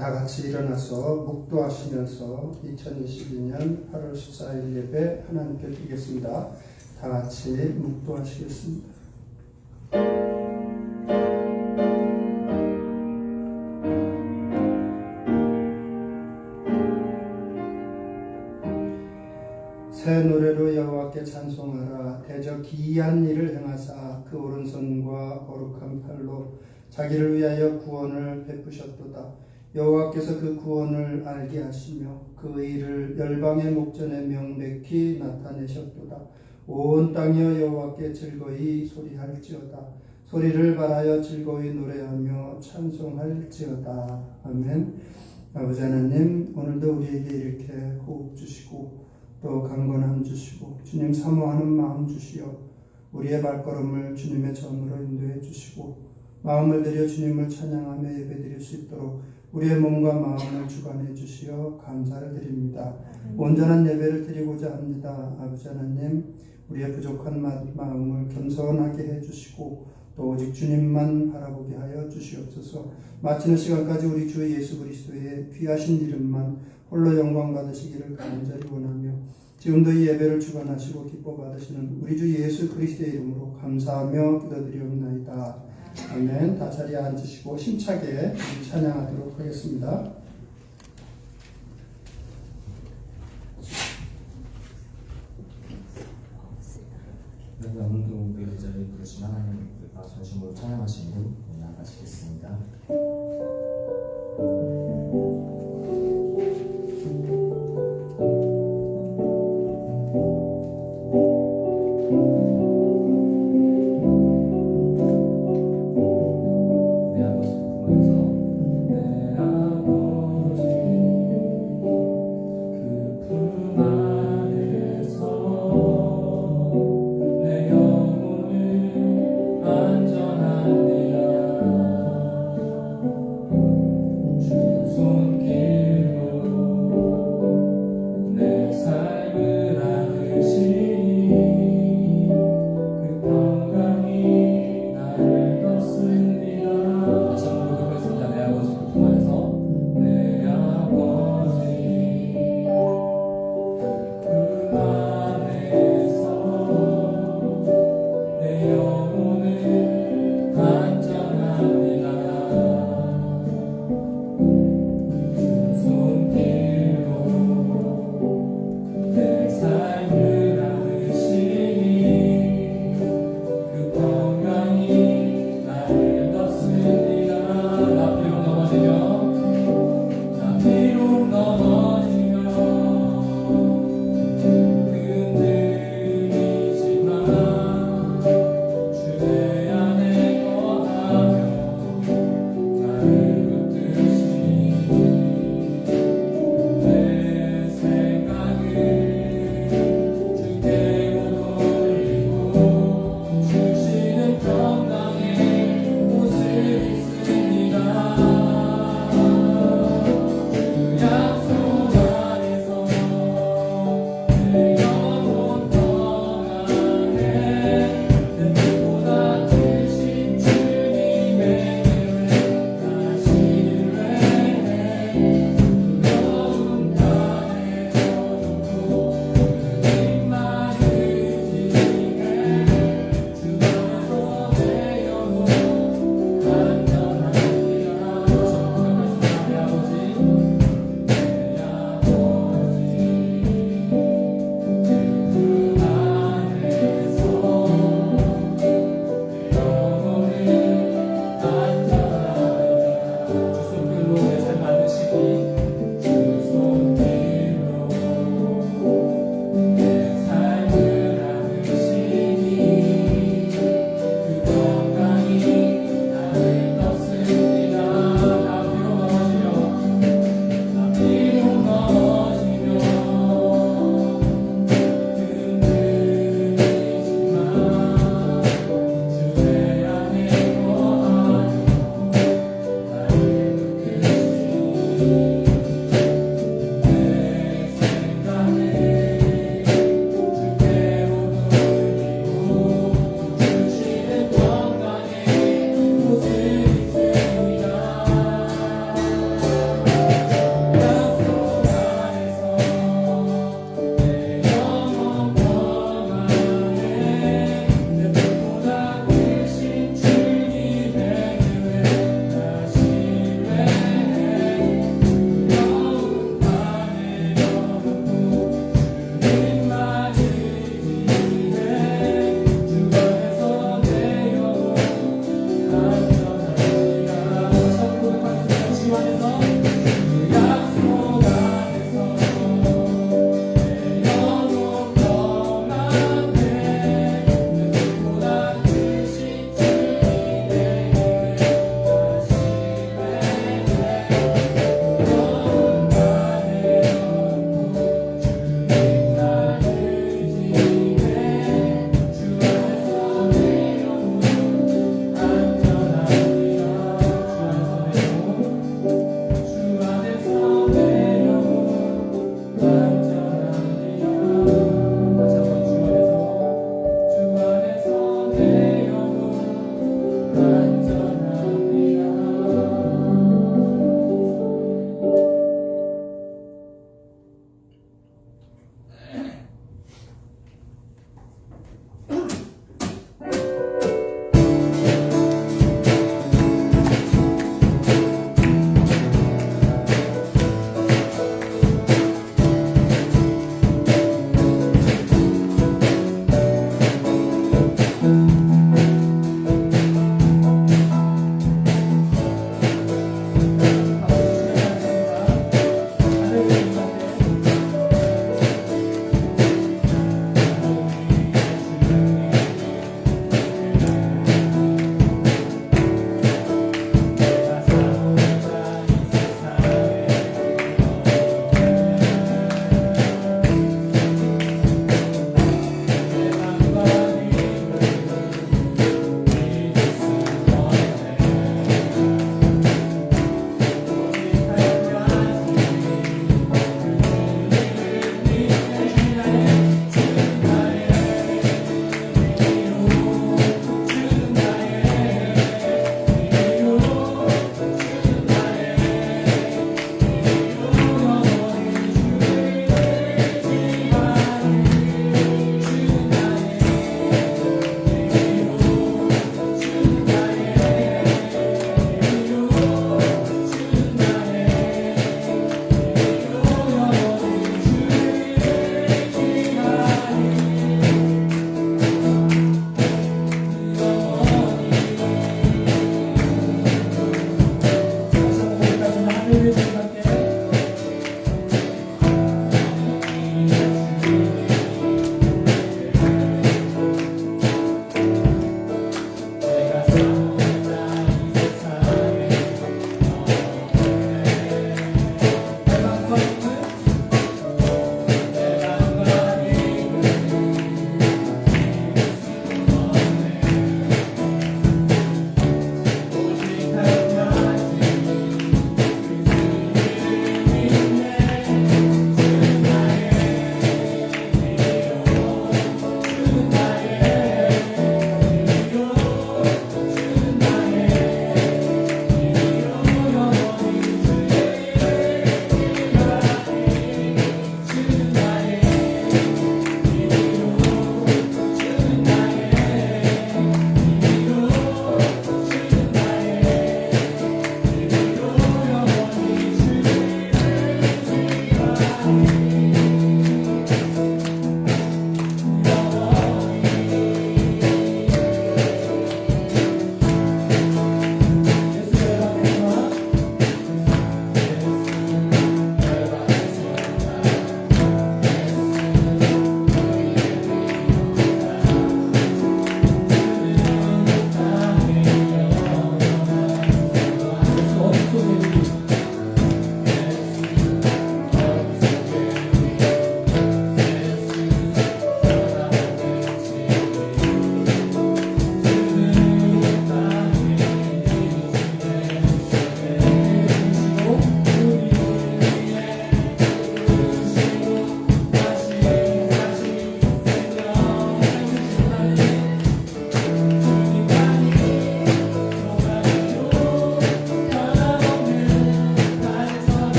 다 같이 일어나서 묵도하시면서 2022년 8월 14일 예배 하나님께 드리겠습니다. 다 같이 묵도하시겠습니다. 새 노래로 여호와께 찬송하라. 대저 기이한 일을 행하사 그 오른손과 거룩한 팔로 자기를 위하여 구원을 베푸셨도다. 여호와께서 그 구원을 알게 하시며 그 의를 열방의 목전에 명백히 나타내셨도다. 온 땅이여 여호와께 즐거이 소리할지어다. 소리를 발하여 즐거이 노래하며 찬송할지어다. 아멘. 아버지 하나님, 오늘도 우리에게 이렇게 호흡 주시고 또 강건함 주시고 주님 사모하는 마음 주시어 우리의 발걸음을 주님의 전으로 인도해 주시고 마음을 들여 주님을 찬양하며 예배드릴 수 있도록 우리의 몸과 마음을 주관해 주시어 감사를 드립니다. 온전한 예배를 드리고자 합니다. 아버지 하나님, 우리의 부족한 마음을 겸손하게 해주시고 또 오직 주님만 바라보게 하여 주시옵소서. 마치는 시간까지 우리 주 예수 그리스도의 귀하신 이름만 홀로 영광 받으시기를 간절히 원하며 지금도 이 예배를 주관하시고 기뻐 받으시는 우리 주 예수 그리스도의 이름으로 감사하며 기도드리옵나이다. 아멘. 다 자리에 앉으시고 힘차게 찬양하도록 하겠습니다. 오늘도 우리 자리에 부르신 하나님과 전심으로 찬양하시는 분 나가시겠습니다.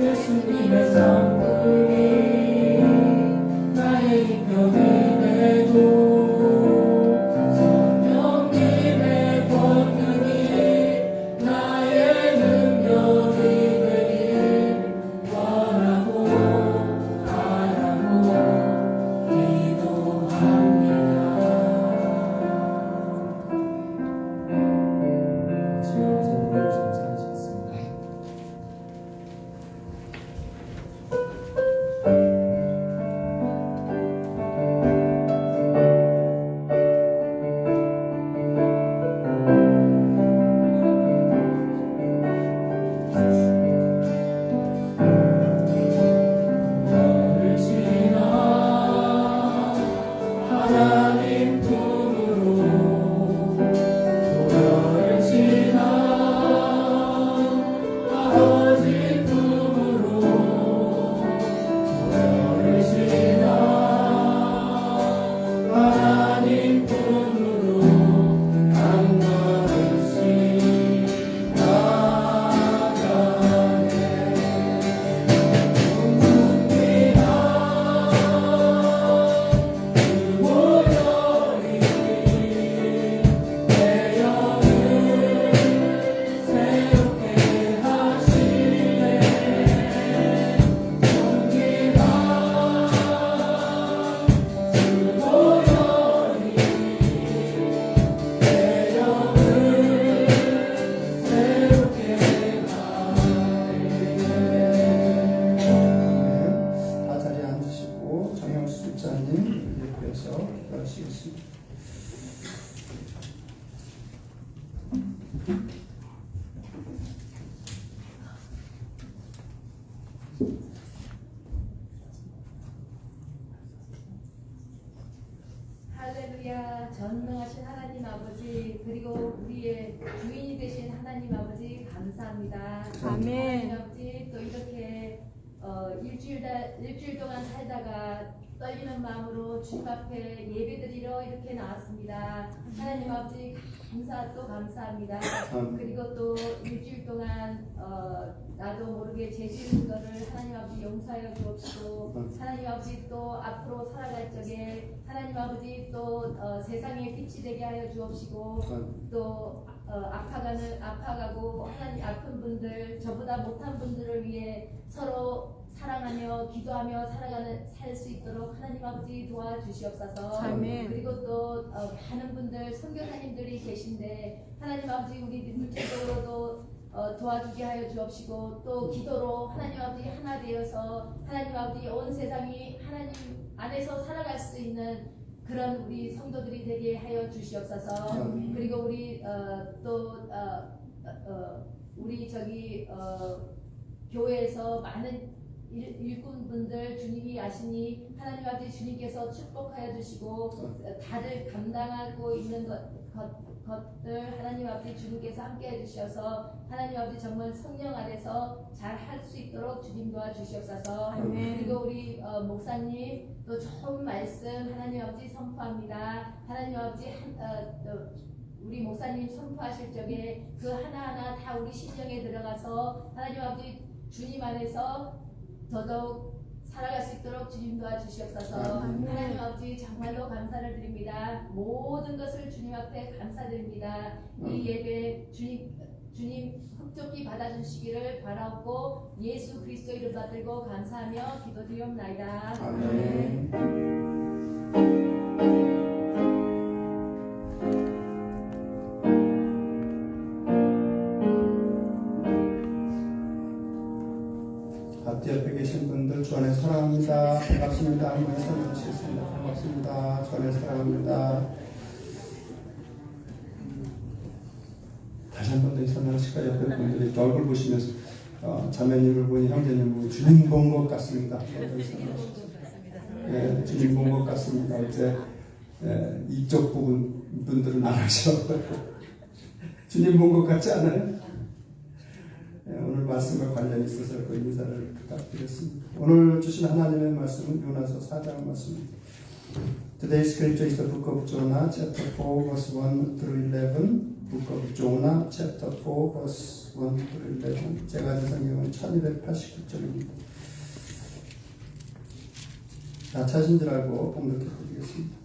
예수님의 성품이 나의 인격이 되고 성령님의 권능이 나의 능력이 되길 원하고 바라고 기도합니다. 지금부터 불러주시면 잘하시겠습니다. 너를 지나 하나님 품으로 너를 지나 아버지 품으로 너를 지나 하나님 품으로 한 걸음씩 나가네. 네, 다 자리에 앉으시고 정영수 집사님 옆에서 기도하시겠습니다. 할렐루야. 전능하신 하나님 아버지, 그리고 우리의 주인이 되신 하나님 아버지 감사합니다. 아멘. 하나님 아버지, 또 이렇게 일주일 동안 살다가 떨리는 마음으로 주님 앞에 예배드리러 이렇게 나왔습니다. 하나님 아버지 감사합니다. 그리고 또 일주일 동안 나도 모르게 죄지은 것을 하나님 아버지 용서하여 주옵시고, 하나님 아버지 또 앞으로 살아갈 적에 하나님 아버지 또 세상에 빛이 되게 하여 주옵시고, 또 아파가고 하나님 아픈 분들, 저보다 못한 분들을 위해 서로 사랑하며 기도하며 살 수 있도록 하나님 아버지 도와주시옵소서. 아멘. 그리고 또 많은 분들 선교사님들이 계신데 하나님 아버지 우리 물질적으로도 도와주게 하여 주옵시고, 또 기도로 하나님 아버지 하나 되어서 하나님 아버지 온 세상이 하나님 안에서 살아갈 수 있는 그런 우리 성도들이 되게 하여 주시옵소서. 그리고 우리 우리 교회에서 많은 일꾼분들 주님이 아시니 하나님 아버지 주님께서 축복하여 주시고, 다들 감당하고 있는 것들 하나님 아버지 주님께서 함께 해주셔서 하나님 아버지 정말 성령 안에서 잘 할 수 있도록 주님 도와주시옵소서. 아멘. 그리고 우리 목사님 또 좋은 말씀 하나님 아버지 선포합니다. 하나님 아버지 우리 목사님 선포하실 적에 그 하나하나 다 우리 심령에 들어가서 하나님 아버지 주님 안에서 더더욱 살아갈 수 있도록 주님 도와주시옵소서. 하나님 아버지 정말로 감사를 드립니다. 모든 것을 주님 앞에 감사드립니다. 이 예배 주님 흡족히 받아주시기를 바라옵고 예수 그리스도 이름 받들고 감사하며 기도드리옵나이다. 아멘. 앞뒤 옆에 계신 분들 주 안에 사랑합니다. 반갑습니다. 한번 손을 드시겠습니다. 반갑습니다. 주 안에 사랑합니다. 다시 한 번 더 인사하실까요? 옆에 분들이 이렇게 얼굴 보시면서 자매님을 보니 형제님을 보니 주님 본 것 같습니다. 네, 주님 본 것 같습니다. 이제 이쪽 부분 분들은 안 하셔. 주님 본 것 같지 않아요? 오늘 말씀과 관련이 있어서 그 인사를 부탁드렸습니다. 오늘 주신 하나님의 말씀은 요나서 4장 말씀입니다. Today's scripture is the book of Jonah, chapter 4, verse 1 through 11. Book of Jonah, chapter 4, verse 1 to 11. 제가 가진 성경은 1289쪽입니다. 다 찾은 줄 알고 봉독해 드리겠습니다.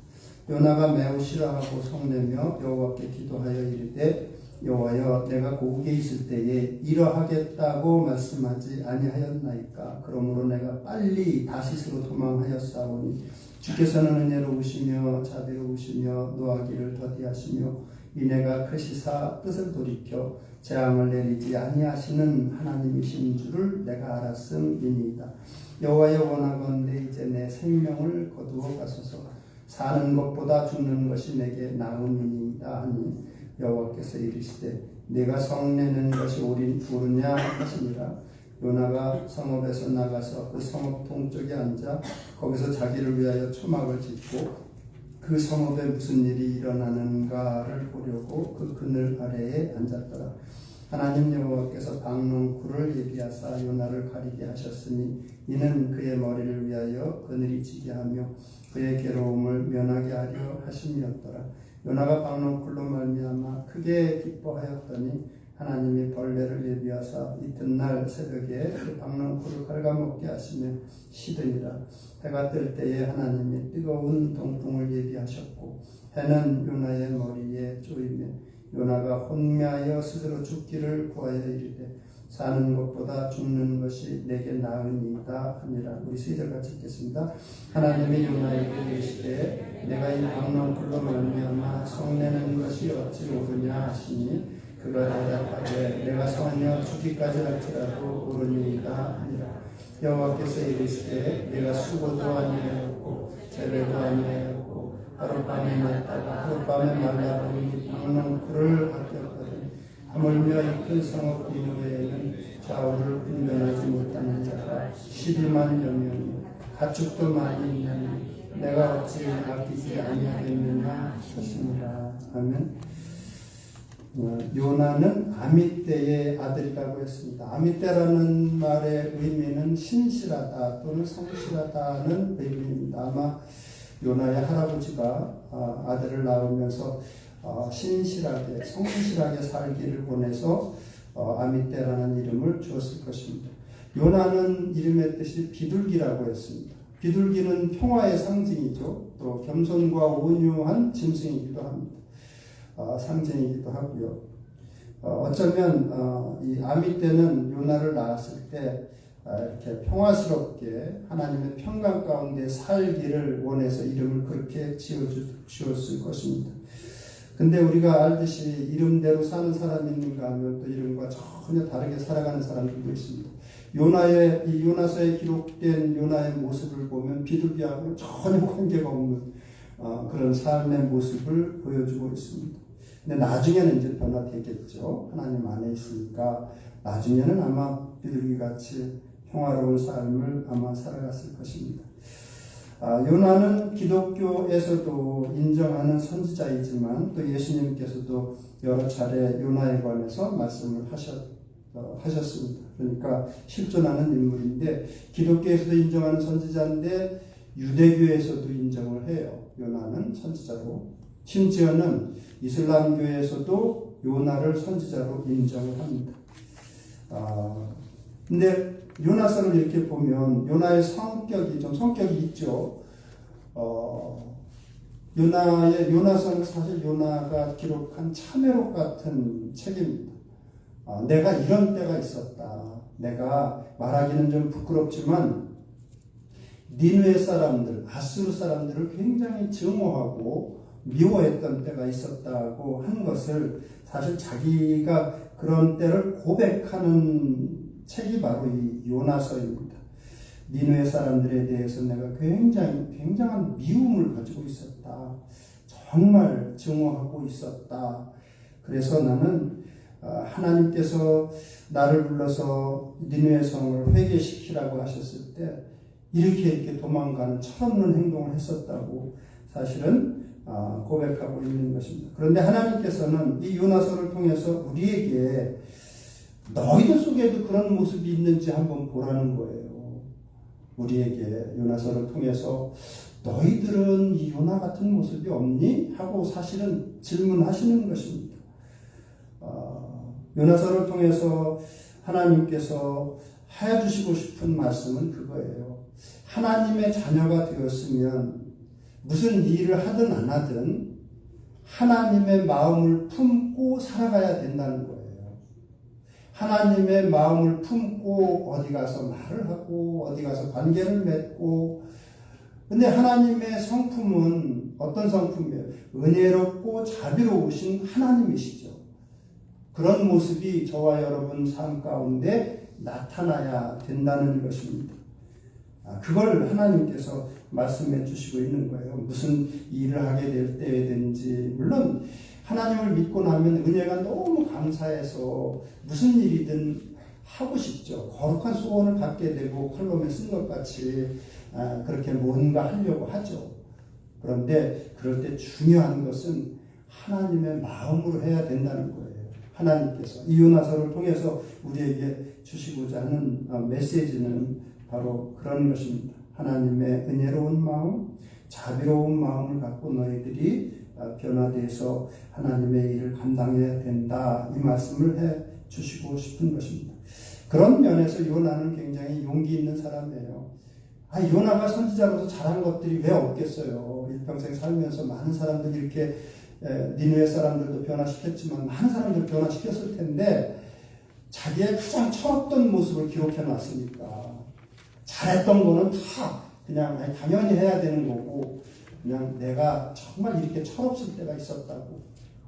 요나가 매우 싫어하고 성내며 여호와께 기도하여 이르되 여호와여 내가 고국에 있을 때에 이러하겠다고 말씀하지 아니하였나이까. 그러므로 내가 빨리 다시스로 도망하였사오니 주께서는 은혜로우시며 자비로우시며 노하기를 더디하시며 이내가 크시사 뜻을 돌이켜 재앙을 내리지 아니하시는 하나님이신 줄을 내가 알았음이니이다. 여호와여 원하건대 이제 내 생명을 거두어 가소서. 사는 것보다 죽는 것이 내게 나음이니이다 하니 여호와께서 이르시되 내가 성내는 것이 옳으냐 하시니라. 요나가 성읍에서 나가서 그 성읍 동쪽에 앉아 거기서 자기를 위하여 초막을 짓고 그 성읍에 무슨 일이 일어나는가를 보려고 그 그늘 아래에 앉았더라. 하나님 여호와께서 박농쿨을 예비하사 요나를 가리게 하셨으니 이는 그의 머리를 위하여 그늘이 지게 하며 그의 괴로움을 면하게 하려 하심이었더라. 요나가 박농쿨로 말미암아 크게 기뻐하였더니 하나님이 벌레를 예비하사 이튿날 새벽에 그 박농쿨을 갉아먹게 하시며 시드니라. 해가 뜰 때에 하나님이 뜨거운 동풍을 예비하셨고 해는 요나의 머리에 쪼이며 요나가 혼미하여 스스로 죽기를 구하여 이르되 사는 것보다 죽는 것이 내게 나으니이다 하니라. 우리 시절 같이 읽겠습니다. 하나님이 요나에게 이르시되 내가 이 박농쿨로 말미암아 성내는 것이 어찌 옳으냐 하시니 그가 대답하되 내가 성녀 죽기까지 할지라도 옳으니이다 하니라. 여호와께서 이르시되 내가 수고도 아니하였고 재배도 아니하였고 하룻밤에 났다가 하룻밤에 말라버린 박농쿨을 아꼈거든. 하물며 이 큰 성읍 이후에는 좌우를 분별하지 못하는 자가 12만 여명이요 가축도 많이 있나니 내가 어찌 아끼지 아니하겠느냐 하시니라. 아멘. 요나는 아미떼의 아들이라고 했습니다. 아미떼라는 말의 의미는 신실하다 또는 성실하다는 의미입니다. 아마 요나의 할아버지가 아들을 낳으면서 신실하게 성실하게 살기를 원해서 아미떼라는 이름을 주었을 것입니다. 요나는 이름의 뜻이 비둘기라고 했습니다. 비둘기는 평화의 상징이죠. 또 겸손과 온유한 짐승이기도 합니다. 상징이기도 하고요. 어쩌면 이 아미떼는 요나를 낳았을 때 이렇게 평화스럽게 하나님의 평강 가운데 살기를 원해서 이름을 그렇게 지었을 것입니다. 근데 우리가 알듯이 이름대로 사는 사람이 있는가 하면 또 이름과 전혀 다르게 살아가는 사람들도 있습니다. 이 요나서에 기록된 요나의 모습을 보면 비둘기하고 전혀 관계가 없는 그런 삶의 모습을 보여주고 있습니다. 근데 나중에는 이제 변화되겠죠. 하나님 안에 있으니까 나중에는 아마 비둘기같이 평화로운 삶을 아마 살아갔을 것입니다. 요나는 기독교에서도 인정하는 선지자이지만 또 예수님께서도 여러 차례 요나에 관해서 말씀을 하셨습니다. 그러니까 실존하는 인물인데 기독교에서도 인정하는 선지자인데 유대교에서도 인정을 해요. 요나는 선지자로. 심지어는 이슬람교에서도 요나를 선지자로 인정을 합니다. 근데 요나서를 이렇게 보면 요나의 성격이 있죠. 요나서는 사실 요나가 기록한 참회록 같은 책입니다. 내가 이런 때가 있었다. 내가 말하기는 좀 부끄럽지만 니느웨 사람들, 아수르 사람들을 굉장히 증오하고 미워했던 때가 있었다고 한 것을 사실 자기가 그런 때를 고백하는 책이 바로 이 요나서입니다. 니느웨 사람들에 대해서 내가 굉장한 미움을 가지고 있었다. 정말 증오하고 있었다. 그래서 나는 하나님께서 나를 불러서 니느웨 성을 회개시키라고 하셨을 때 이렇게 도망가는 철없는 행동을 했었다고 사실은 고백하고 있는 것입니다. 그런데 하나님께서는 이 요나서를 통해서 우리에게 너희들 속에도 그런 모습이 있는지 한번 보라는 거예요. 우리에게 요나서를 통해서 너희들은 이 요나 같은 모습이 없니? 하고 사실은 질문하시는 것입니다. 요나서를 통해서 하나님께서 해주시고 싶은 말씀은 그거예요. 하나님의 자녀가 되었으면 무슨 일을 하든 안 하든 하나님의 마음을 품고 살아가야 된다는 거예요. 하나님의 마음을 품고 어디 가서 말을 하고 어디 가서 관계를 맺고, 근데 하나님의 성품은 어떤 성품이에요? 은혜롭고 자비로우신 하나님이시죠. 그런 모습이 저와 여러분 삶 가운데 나타나야 된다는 것입니다. 그걸 하나님께서 말씀해 주시고 있는 거예요. 무슨 일을 하게 될 때든지, 물론 하나님을 믿고 나면 은혜가 너무 감사해서 무슨 일이든 하고 싶죠. 거룩한 소원을 갖게 되고 칼럼에 쓴 것 같이 그렇게 뭔가 하려고 하죠. 그런데 그럴 때 중요한 것은 하나님의 마음으로 해야 된다는 거예요. 하나님께서 이 요나서를 통해서 우리에게 주시고자 하는 메시지는 바로 그런 것입니다. 하나님의 은혜로운 마음, 자비로운 마음을 갖고 너희들이 변화돼서 하나님의 일을 감당해야 된다, 이 말씀을 해 주시고 싶은 것입니다. 그런 면에서 요나는 굉장히 용기 있는 사람이에요. 요나가 선지자로서 잘한 것들이 왜 없겠어요. 일평생 살면서 많은 사람들이 이렇게 니느웨 사람들도 변화시켰지만 많은 사람들 변화시켰을 텐데 자기의 가장 철없던 모습을 기록해 놨으니까 잘했던 거는 다 그냥 당연히 해야 되는 거고, 그냥 내가 정말 이렇게 철없을 때가 있었다고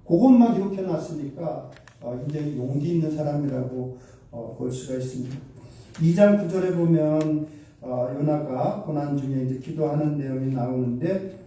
그것만 기록해 놨으니까 굉장히 용기 있는 사람이라고 볼 수가 있습니다. 2장 9절에 보면 요나가 고난 중에 이제 기도하는 내용이 나오는데,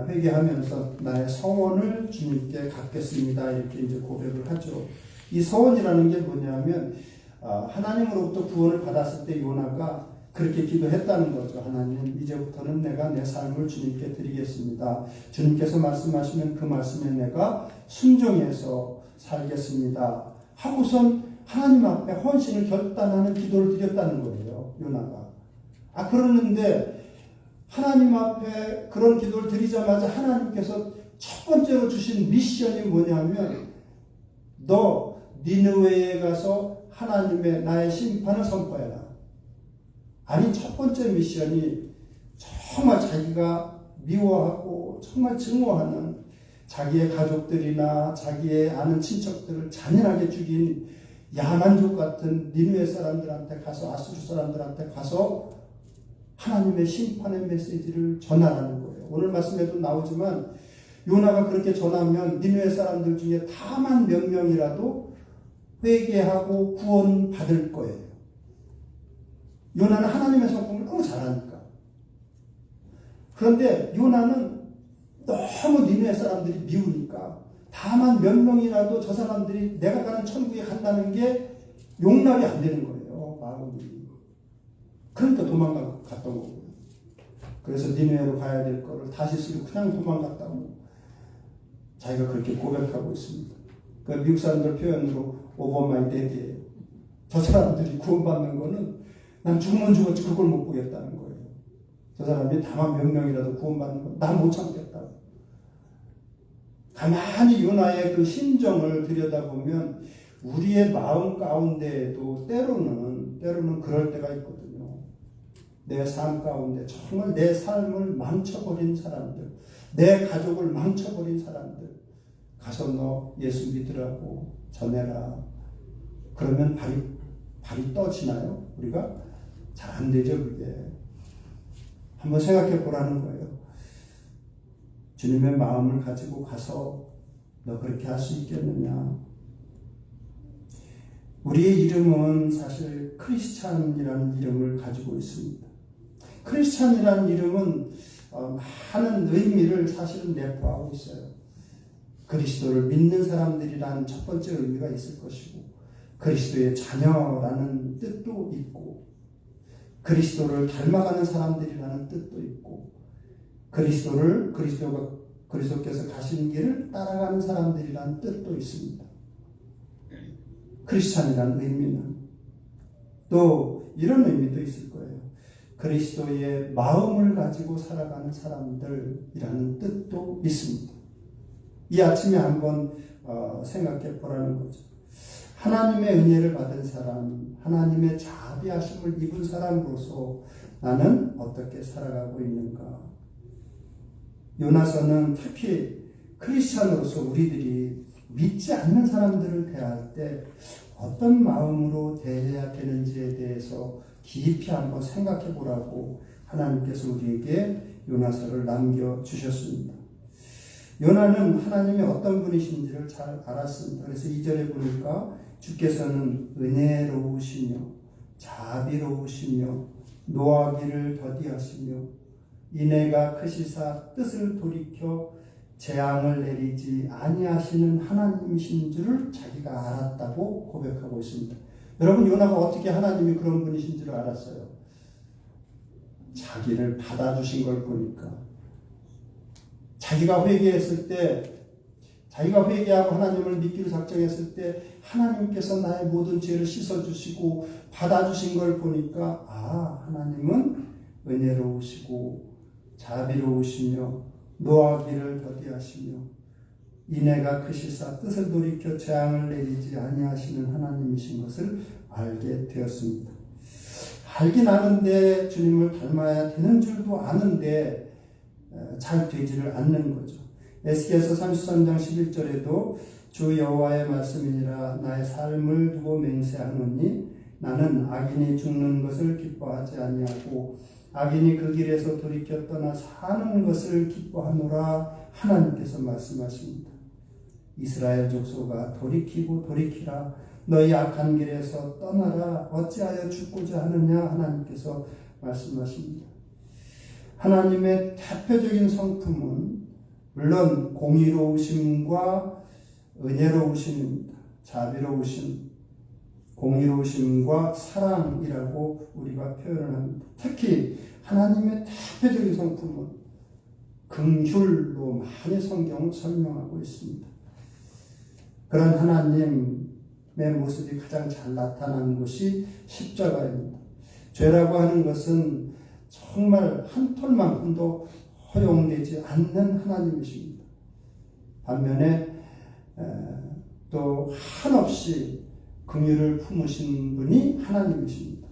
회개하면서 나의 서원을 주님께 갚겠습니다, 이렇게 이제 고백을 하죠. 이 서원이라는 게 뭐냐면 하나님으로부터 구원을 받았을 때 요나가 그렇게 기도했다는 거죠. 하나님, 이제부터는 내가 내 삶을 주님께 드리겠습니다. 주님께서 말씀하시면 그 말씀에 내가 순종해서 살겠습니다 하고선 하나님 앞에 헌신을 결단하는 기도를 드렸다는 거예요, 요나가. 그러는데 하나님 앞에 그런 기도를 드리자마자 하나님께서 첫 번째로 주신 미션이 뭐냐면, 너 니느웨에 가서 하나님의 나의 심판을 선포해라. 아니, 첫 번째 미션이 정말 자기가 미워하고 정말 증오하는 자기의 가족들이나 자기의 아는 친척들을 잔인하게 죽인 야만족 같은 니느웨 사람들한테 가서, 아수르 사람들한테 가서 하나님의 심판의 메시지를 전하라는 거예요. 오늘 말씀에도 나오지만 요나가 그렇게 전하면 니느웨 사람들 중에 다만 몇 명이라도 회개하고 구원받을 거예요. 요나는 하나님의 성품을 너무 잘하니까. 그런데 요나는 너무 니느웨 사람들이 미우니까 다만 몇 명이라도 저 사람들이 내가 가는 천국에 간다는 게 용납이 안 되는 거예요, 마음이. 그러니까 도망갔던 거고요. 그래서 니느웨로 가야 될 거를 다시 쓰고 그냥 도망갔다고 자기가 그렇게 고백하고 있습니다. 그러니까 미국 사람들 표현으로 오버 마이 데드예요. 저 사람들이 구원받는 거는 난 죽으면 죽었지 그걸 못 보겠다는 거예요. 저 사람이 다만 몇 명이라도 구원받는 건 난 못 참겠다고. 가만히 요나의 그 심정을 들여다보면 우리의 마음 가운데에도 때로는 그럴 때가 있거든요. 내 삶 가운데 정말 내 삶을 망쳐버린 사람들, 내 가족을 망쳐버린 사람들, 가서 너 예수 믿으라고 전해라. 그러면 발이 떠지나요? 우리가? 잘 안 되죠, 그게. 한번 생각해 보라는 거예요. 주님의 마음을 가지고 가서 너 그렇게 할 수 있겠느냐? 우리의 이름은 사실 크리스찬이라는 이름을 가지고 있습니다. 크리스찬이라는 이름은 많은 의미를 사실은 내포하고 있어요. 그리스도를 믿는 사람들이라는 첫 번째 의미가 있을 것이고, 그리스도의 자녀라는 뜻도 있고, 그리스도를 닮아가는 사람들이라는 뜻도 있고, 그리스도께서 가신 길을 따라가는 사람들이라는 뜻도 있습니다. 크리스찬이라는 의미는 또 이런 의미도 있을 거예요. 그리스도의 마음을 가지고 살아가는 사람들이라는 뜻도 있습니다. 이 아침에 한번 생각해 보라는 거죠. 하나님의 은혜를 받은 사람, 하나님의 자비하심을 입은 사람으로서 나는 어떻게 살아가고 있는가? 요나서는 특히 크리스찬으로서 우리들이 믿지 않는 사람들을 대할 때 어떤 마음으로 대해야 되는지에 대해서 깊이 한번 생각해 보라고 하나님께서 우리에게 요나서를 남겨주셨습니다. 요나는 하나님이 어떤 분이신지를 잘 알았습니다. 그래서 2절에 보니까 주께서는 은혜로우시며 자비로우시며 노하기를 더디하시며 인애가 크시사 뜻을 돌이켜 재앙을 내리지 아니하시는 하나님이신 줄을 자기가 알았다고 고백하고 있습니다. 여러분, 요나가 어떻게 하나님이 그런 분이신 줄을 알았어요? 자기를 받아주신 걸 보니까. 자기가 회개했을 때, 자기가 회개하고 하나님을 믿기로 작정했을 때 하나님께서 나의 모든 죄를 씻어주시고 받아주신 걸 보니까 하나님은 은혜로우시고 자비로우시며 노하기를 더디하시며 인애가 크시사 뜻을 돌이켜 재앙을 내리지 아니하시는 하나님이신 것을 알게 되었습니다. 알긴 아는데 주님을 닮아야 되는 줄도 아는데 잘 되지를 않는 거죠. 에스겔서 33장 11절에도 주 여호와의 말씀이니라 나의 삶을 두고 맹세하노니 나는 악인이 죽는 것을 기뻐하지 아니하고 악인이 그 길에서 돌이켜 떠나 사는 것을 기뻐하노라 하나님께서 말씀하십니다. 이스라엘 족속아 돌이키고 돌이키라 너희 악한 길에서 떠나라 어찌하여 죽고자 하느냐 하나님께서 말씀하십니다. 하나님의 대표적인 성품은 물론 공의로우심과 은혜로우심입니다. 자비로우심, 공의로우심과 사랑이라고 우리가 표현을 합니다. 특히 하나님의 대표적인 성품은 긍휼로 많이 성경을 설명하고 있습니다. 그런 하나님의 모습이 가장 잘 나타난 것이 십자가입니다. 죄라고 하는 것은 정말 한 톨만큼도 허용되지 않는 하나님이십니다. 반면에 또 한없이 긍휼을 품으신 분이 하나님이십니다.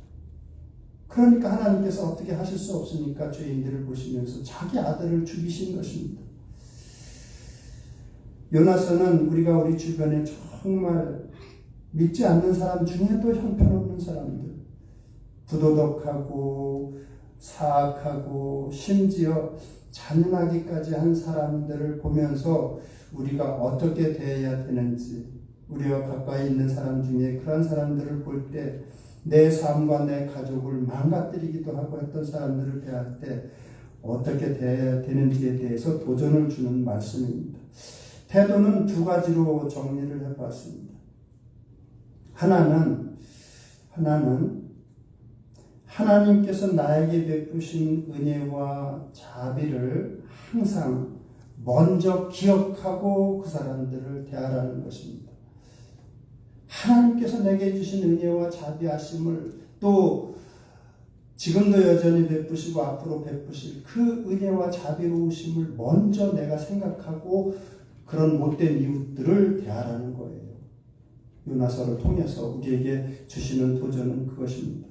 그러니까 하나님께서 어떻게 하실 수 없으니까 죄인들을 보시면서 자기 아들을 죽이신 것입니다. 요나서는 우리가 우리 주변에 정말 믿지 않는 사람 중에도 형편없는 사람들, 부도덕하고 사악하고 심지어 잔인하기까지 한 사람들을 보면서 우리가 어떻게 대해야 되는지, 우리와 가까이 있는 사람 중에 그런 사람들을 볼 때 내 삶과 내 가족을 망가뜨리기도 하고 했던 사람들을 대할 때 어떻게 대해야 되는지에 대해서 도전을 주는 말씀입니다. 태도는 두 가지로 정리를 해봤습니다. 하나는 하나님께서 나에게 베푸신 은혜와 자비를 항상 먼저 기억하고 그 사람들을 대하라는 것입니다. 하나님께서 내게 주신 은혜와 자비하심을 또 지금도 여전히 베푸시고 앞으로 베푸실 그 은혜와 자비로우심을 먼저 내가 생각하고 그런 못된 이웃들을 대하라는 거예요. 요나서를 통해서 우리에게 주시는 도전은 그것입니다.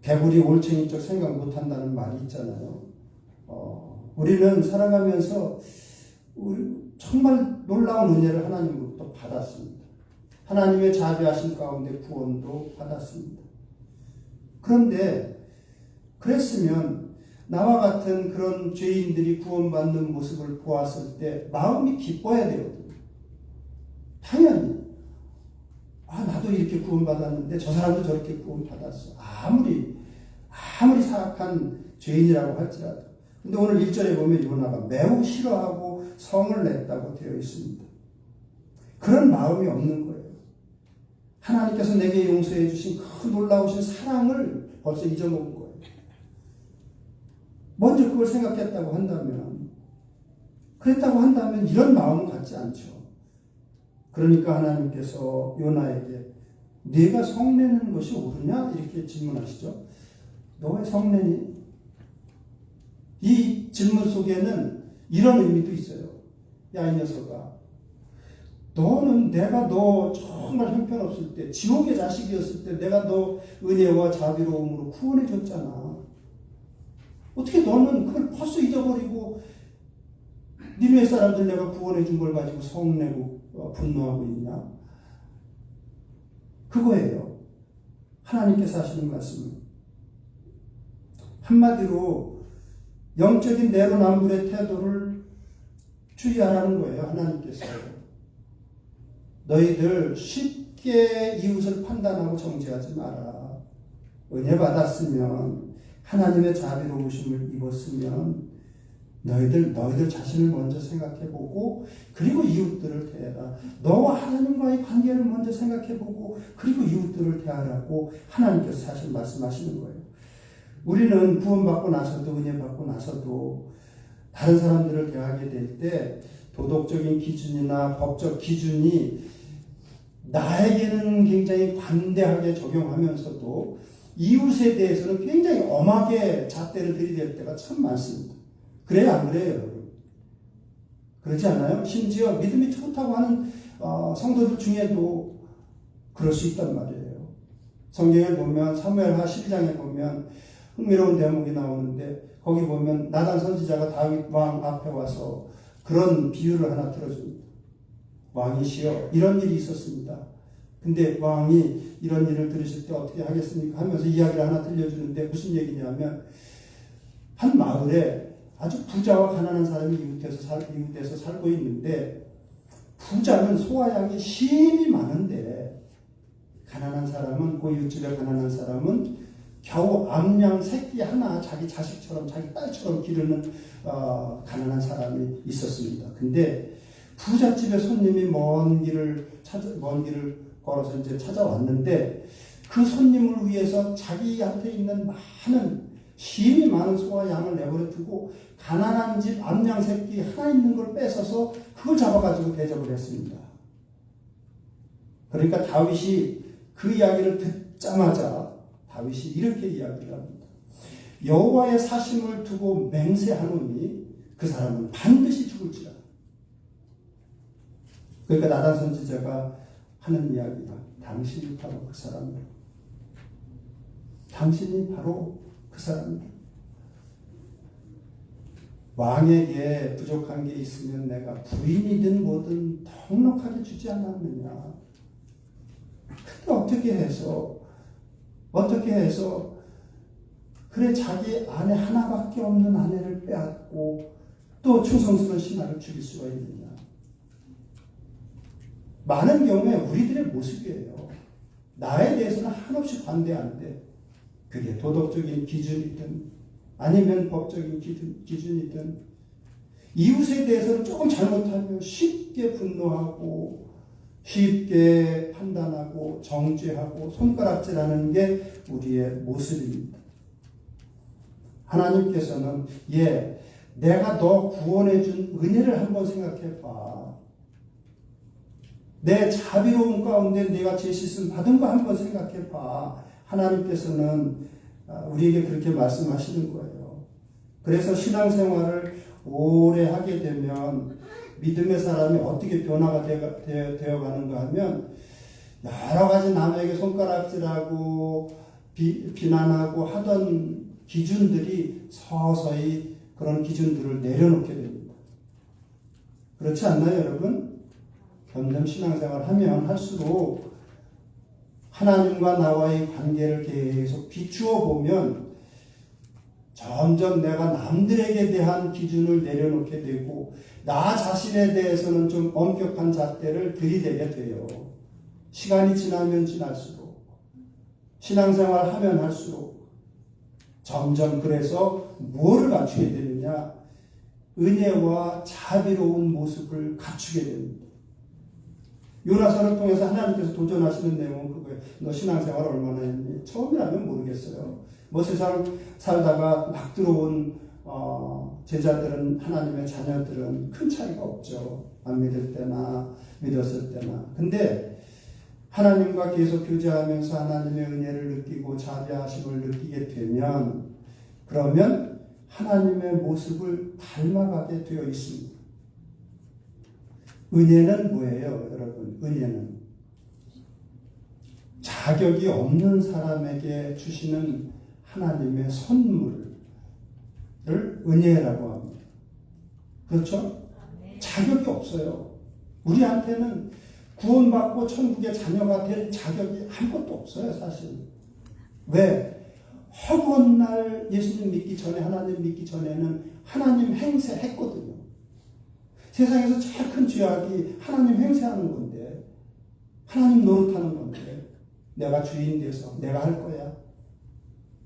개구리 올챙이적 생각 못한다는 말이 있잖아요. 우리는 살아가면서 정말 놀라운 은혜를 하나님으로부터 받았습니다. 하나님의 자비하심 가운데 구원도 받았습니다. 그런데 그랬으면 나와 같은 그런 죄인들이 구원받는 모습을 보았을 때 마음이 기뻐야 되거든요. 당연히 나도 이렇게 구원받았는데 저 사람도 저렇게 구원받았어. 아무리 사악한 죄인이라고 할지라도. 근데 오늘 1절에 보면 요나가 매우 싫어하고 성을 냈다고 되어 있습니다. 그런 마음이 없는 거예요. 하나님께서 내게 용서해 주신 그 놀라우신 사랑을 벌써 잊어먹은 거예요. 먼저 그걸 생각했다고 한다면, 그랬다고 한다면 이런 마음은 갖지 않죠. 그러니까 하나님께서 요나에게 네가 성내는 것이 옳으냐? 이렇게 질문하시죠. 너 왜 성내니? 이 질문 속에는 이런 의미도 있어요. 야, 이 녀석아, 너는 내가 너 정말 형편없을 때, 지옥의 자식이었을 때 내가 너 은혜와 자비로움으로 구원해 줬잖아. 어떻게 너는 그걸 벌써 잊어버리고 니네 사람들 내가 구원해 준 걸 가지고 성내고 분노하고 있냐? 그거예요. 하나님께서 하시는 말씀은. 한마디로 영적인 내로남불의 태도를 주의하라는 거예요. 하나님께서. 너희들 쉽게 이웃을 판단하고 정죄하지 마라. 은혜 받았으면, 하나님의 자비로우심을 입었으면 너희들 자신을 먼저 생각해보고 그리고 이웃들을 대해라. 너와 하나님과의 관계를 먼저 생각해보고 그리고 이웃들을 대하라고 하나님께서 사실 말씀하시는 거예요. 우리는 구원받고 나서도, 은혜 받고 나서도 다른 사람들을 대하게 될 때 도덕적인 기준이나 법적 기준이 나에게는 굉장히 관대하게 적용하면서도 이웃에 대해서는 굉장히 엄하게 잣대를 들이댈 때가 참 많습니다. 그래요, 안 그래요, 여러분? 그렇지 않아요? 심지어 믿음이 좋다고 하는 성도들 중에도 그럴 수 있단 말이에요. 성경에 보면, 사무엘하 12장에 보면 흥미로운 대목이 나오는데, 거기 보면 나단 선지자가 다윗 왕 앞에 와서 그런 비유를 하나 들어줍니다. 왕이시여, 이런 일이 있었습니다. 근데 왕이 이런 일을 들으실 때 어떻게 하겠습니까? 하면서 이야기를 하나 들려주는데 무슨 얘기냐면, 한 마을에 아주 부자와 가난한 사람이 이웃에서 살고 있는데, 부자는 소와 양이 심히 많은데 가난한 사람은, 그 이웃집에 가난한 사람은 겨우 암양 새끼 하나 자기 자식처럼, 자기 딸처럼 기르는 가난한 사람이 있었습니다. 근데 부잣집에 손님이 먼 길을 걸어서 이제 찾아왔는데, 그 손님을 위해서 자기한테 있는 심히 많은 소와 양을 내버려 두고 가난한 집 암양 새끼 하나 있는 걸 뺏어서 그걸 잡아가지고 대접을 했습니다. 그러니까 다윗이 그 이야기를 듣자마자 다윗이 이렇게 이야기를 합니다. 여호와의 사심을 두고 맹세하노니 그 사람은 반드시 죽을지라. 그러니까 나단 선지자가 하는 이야기가, 당신이 바로 그 사람이다. 당신이 바로 그 사람이다. 왕에게 부족한 게 있으면 내가 부인이든 뭐든 넉넉하게 주지 않았느냐. 근데 어떻게 해서 그래 자기 아내 하나밖에 없는 아내를 빼앗고 또 충성스러운 신하를 죽일 수가 있느냐. 많은 경우에 우리들의 모습이에요. 나에 대해서는 한없이 관대한데, 그게 도덕적인 기준이든 아니면 법적인 기준이든, 이웃에 대해서는 조금 잘못하면 쉽게 분노하고 쉽게 판단하고 정죄하고 손가락질하는 게 우리의 모습입니다. 하나님께서는 내가 너 구원해 준 은혜를 한번 생각해 봐. 내 자비로움 가운데 내가 제시씀 받은 거 한번 생각해 봐. 하나님께서는 우리에게 그렇게 말씀하시는 거예요. 그래서 신앙생활을 오래 하게 되면 믿음의 사람이 어떻게 변화가 되어가는가 하면, 여러 가지 남에게 손가락질하고 비난하고 하던 기준들이 서서히 그런 기준들을 내려놓게 됩니다. 그렇지 않나요, 여러분? 점점 신앙생활을 하면 할수록 하나님과 나와의 관계를 계속 비추어 보면 점점 내가 남들에게 대한 기준을 내려놓게 되고, 나 자신에 대해서는 좀 엄격한 잣대를 들이대게 돼요. 시간이 지나면 지날수록, 신앙생활 하면 할수록 점점, 그래서 뭐를 갖추게 되느냐? 은혜와 자비로운 모습을 갖추게 됩니다. 요나서를 통해서 하나님께서 도전하시는 내용은 그거예요. 너 신앙생활 얼마나 했니? 처음이라면 모르겠어요. 뭐 세상 살다가 막 들어온 제자들은, 하나님의 자녀들은 큰 차이가 없죠. 안 믿을 때나 믿었을 때나. 근데 하나님과 계속 교제하면서 하나님의 은혜를 느끼고 자비하심을 느끼게 되면, 그러면 하나님의 모습을 닮아가게 되어 있습니다. 은혜는 뭐예요, 여러분? 은혜는 자격이 없는 사람에게 주시는 하나님의 선물을 은혜라고 합니다. 그렇죠? 자격이 없어요. 우리한테는 구원받고 천국의 자녀가 될 자격이 아무것도 없어요, 사실. 왜? 허구한 날 예수님 믿기 전에, 하나님 믿기 전에는 하나님 행세했거든요. 세상에서 제일 큰 죄악이 하나님 행세하는 건데, 하나님 노릇하는 건데, 내가 주인 돼서 내가 할 거야.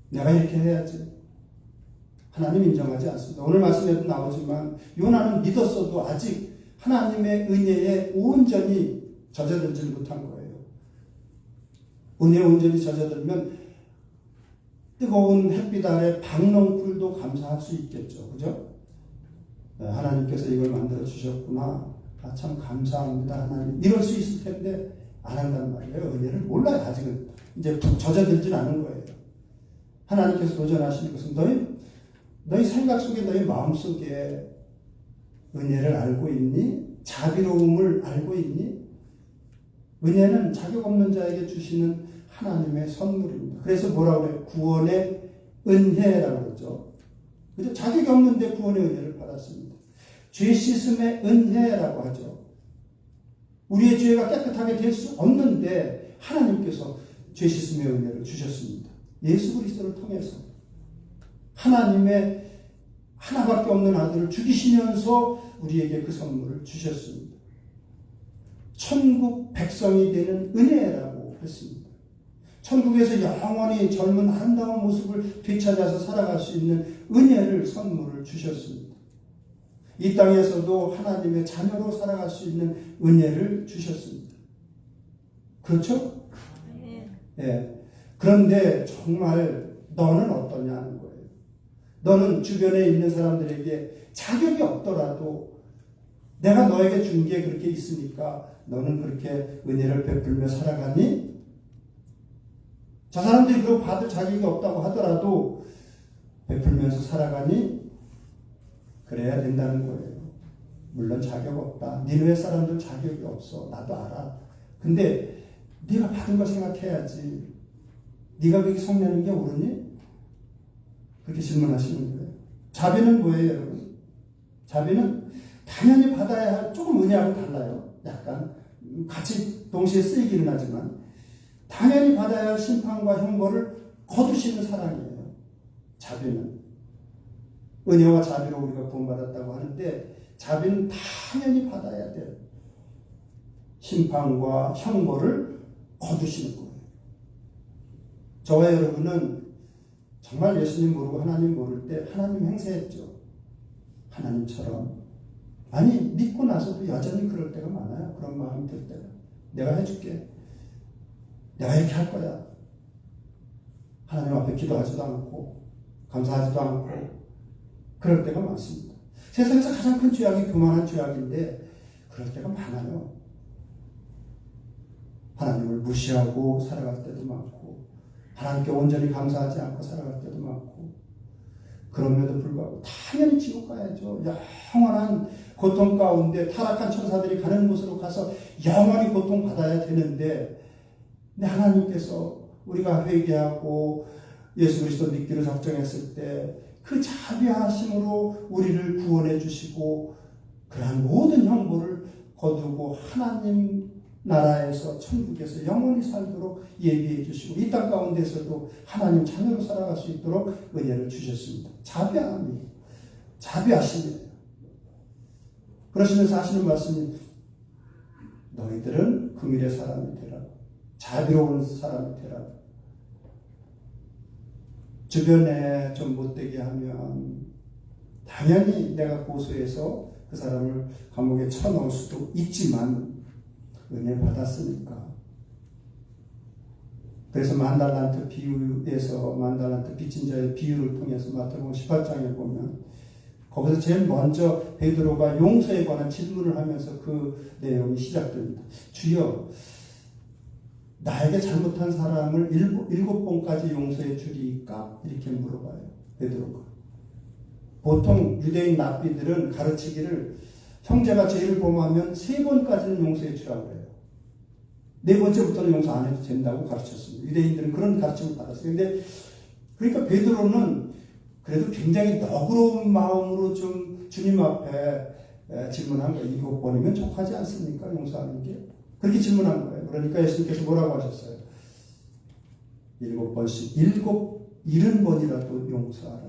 내가 이렇게 해야지. 하나님 인정하지 않습니다. 오늘 말씀에도 나오지만 요나는 믿었어도 아직 하나님의 은혜에 온전히 젖어들지 못한 거예요. 은혜에 온전히 젖어들면 뜨거운 햇빛 아래 박농풀도 감사할 수 있겠죠. 그죠? 네, 하나님께서 이걸 만들어 주셨구나. 아, 참 감사합니다, 하나님. 이럴 수 있을 텐데 안 한단 말이에요. 은혜를 몰라요. 아직은 이제 젖어들진 않은 거예요. 하나님께서 도전하시는 것은 너희 생각 속에, 너희 마음 속에 은혜를 알고 있니? 자비로움을 알고 있니? 은혜는 자격 없는 자에게 주시는 하나님의 선물입니다. 그래서 뭐라고 그래요? 구원의 은혜라고 그러죠. 그죠? 자격이 없는데 구원의 은혜를 받았습니다. 죄 씻음의 은혜라고 하죠. 우리의 죄가 깨끗하게 될 수 없는데 하나님께서 죄 씻음의 은혜를 주셨습니다. 예수 그리스도를 통해서 하나님의 하나밖에 없는 아들을 죽이시면서 우리에게 그 선물을 주셨습니다. 천국 백성이 되는 은혜라고 했습니다. 천국에서 영원히 젊은 아름다운 모습을 되찾아서 살아갈 수 있는 은혜를 선물을 주셨습니다. 이 땅에서도 하나님의 자녀로 살아갈 수 있는 은혜를 주셨습니다. 그렇죠? 예. 그런데 정말 너는 어떠냐는 거예요. 너는 주변에 있는 사람들에게 자격이 없더라도 내가 너에게 준 게 그렇게 있으니까 너는 그렇게 은혜를 베풀며 살아가니? 저 사람들이 그거 받을 자격이 없다고 하더라도 베풀면서 살아가니? 그래야 된다는 거예요. 물론 자격 없다. 니느웨 사람들 자격이 없어. 나도 알아. 근데 네가 받은 거 생각해야지. 네가 그렇게 성내는 게 옳으니? 그렇게 질문하시는 거예요. 자비는 뭐예요, 여러분? 자비는 당연히 받아야 할, 조금 은혜하고 달라요. 약간 같이 동시에 쓰이기는 하지만 당연히 받아야 할 심판과 형벌을 거두시는 사랑이에요. 자비는. 은혜와 자비로 우리가 구원받았다고 하는데 자비는 당연히 받아야 돼요. 심판과 형벌을 거두시는 거예요. 저와 여러분은 정말 예수님 모르고 하나님 모를 때 하나님 행세했죠. 하나님처럼. 아니, 믿고 나서도 여전히 그럴 때가 많아요. 그런 마음이 들 때가. 내가 해줄게. 내가 이렇게 할 거야. 하나님 앞에 기도하지도 않고 감사하지도 않고 그럴 때가 많습니다. 세상에서 가장 큰 죄악이 교만한 죄악인데 그럴 때가 많아요. 하나님을 무시하고 살아갈 때도 많고 하나님께 온전히 감사하지 않고 살아갈 때도 많고 그럼에도 불구하고 당연히 지옥 가야죠. 영원한 고통 가운데 타락한 천사들이 가는 곳으로 가서 영원히 고통받아야 되는데 하나님께서 우리가 회개하고 예수 그리스도 믿기로 작정했을 때 그 자비하심으로 우리를 구원해 주시고 그러한 모든 형벌을 거두고 하나님 나라에서 천국에서 영원히 살도록 예비해 주시고 이 땅 가운데서도 하나님 자녀로 살아갈 수 있도록 은혜를 주셨습니다. 자비하심이에요. 그러시면서 하시는 말씀이 너희들은 긍휼의 사람이 되라. 자비로운 사람이 되라. 주변에 좀 못되게 하면 당연히 내가 고소해서 그 사람을 감옥에 쳐넣을 수도 있지만 은혜 받았으니까. 그래서 만달란트 비유에서 만달란트 빚진 자의 비유를 통해서 마태복음 18장에 보면 거기서 제일 먼저 베드로가 용서에 관한 질문을 하면서 그 내용이 시작됩니다. 주여, 나에게 잘못한 사람을 일곱 번까지 용서해 주리까? 이렇게 물어봐요. 베드로가. 보통 유대인 랍비들은 가르치기를 형제가 죄를 범하면 3번까지는 용서해 주라고 해요. 4번째부터는 용서 안 해도 된다고 가르쳤습니다. 유대인들은 그런 가르침을 받았어요. 근데 그러니까 베드로는 그래도 굉장히 너그러운 마음으로 좀 주님 앞에 질문한 거예요. 7번이면 족하지 않습니까? 용서하는 게. 그렇게 질문한 거예요. 그러니까 예수님께서 뭐라고 하셨어요? 7번씩 70번이라도 용서하라.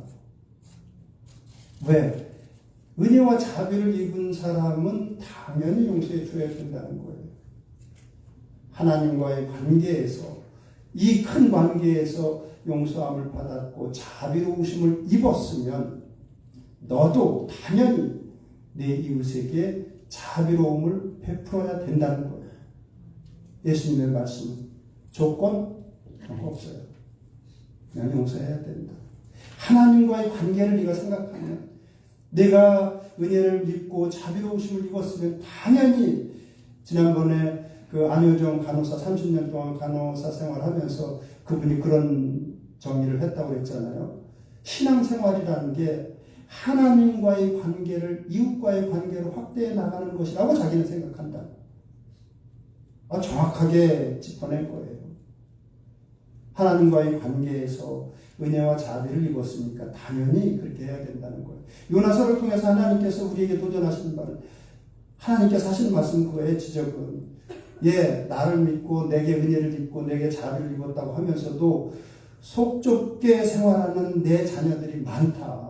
왜? 은혜와 자비를 입은 사람은 당연히 용서해 줘야 된다는 거예요. 하나님과의 관계에서, 이 큰 관계에서 용서함을 받았고 자비로우심을 입었으면 너도 당연히 내 이웃에게 자비로움을 베풀어야 된다는 거예요. 예수님의 말씀은 조건 없어요. 그냥 용서해야 된다. 하나님과의 관계를 네가 생각하면, 내가 은혜를 입고 자비로우심을 입었으면 당연히, 지난번에 그 안효정 간호사 30년 동안 간호사 생활하면서 그분이 그런 정의를 했다고 했잖아요. 신앙생활이라는 게 하나님과의 관계를 이웃과의 관계로 확대해 나가는 것이라고 자기는 생각한다. 정확하게 짚어낸 거예요. 하나님과의 관계에서 은혜와 자비를 입었으니까 당연히 그렇게 해야 된다는 거예요. 요나서를 통해서 하나님께서 우리에게 도전하시는 바는, 하나님께서 하시는 말씀, 그거의 지적은, 나를 믿고 내게 은혜를 입고 내게 자비를 입었다고 하면서도 속 좁게 생활하는 내 자녀들이 많다.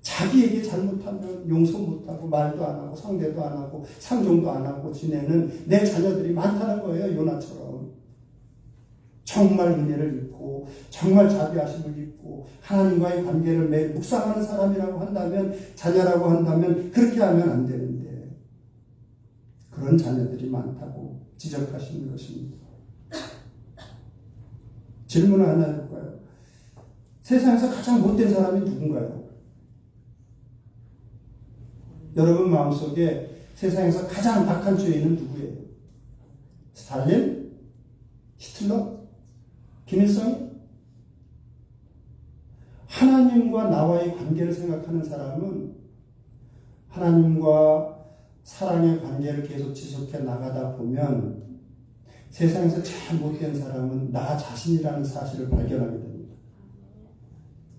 자기에게 잘못하면 용서 못하고 말도 안 하고 상대도 안 하고 상종도 안 하고 지내는 내 자녀들이 많다는 거예요. 요나처럼. 정말 은혜를 입고 정말 자비하심을 입고 하나님과의 관계를 매일 묵상하는 사람이라고 한다면, 자녀라고 한다면 그렇게 하면 안 되는데 그런 자녀들이 많다고 지적하시는 것입니다. 질문을 하나 해볼까요? 세상에서 가장 못된 사람이 누군가요? 여러분 마음속에 세상에서 가장 악한 죄인은 누구예요? 스탈린? 히틀러? 김일성? 하나님과 나와의 관계를 생각하는 사람은 하나님과 사랑의 관계를 계속 지속해 나가다 보면 세상에서 제일 못된 사람은 나 자신이라는 사실을 발견하게 됩니다.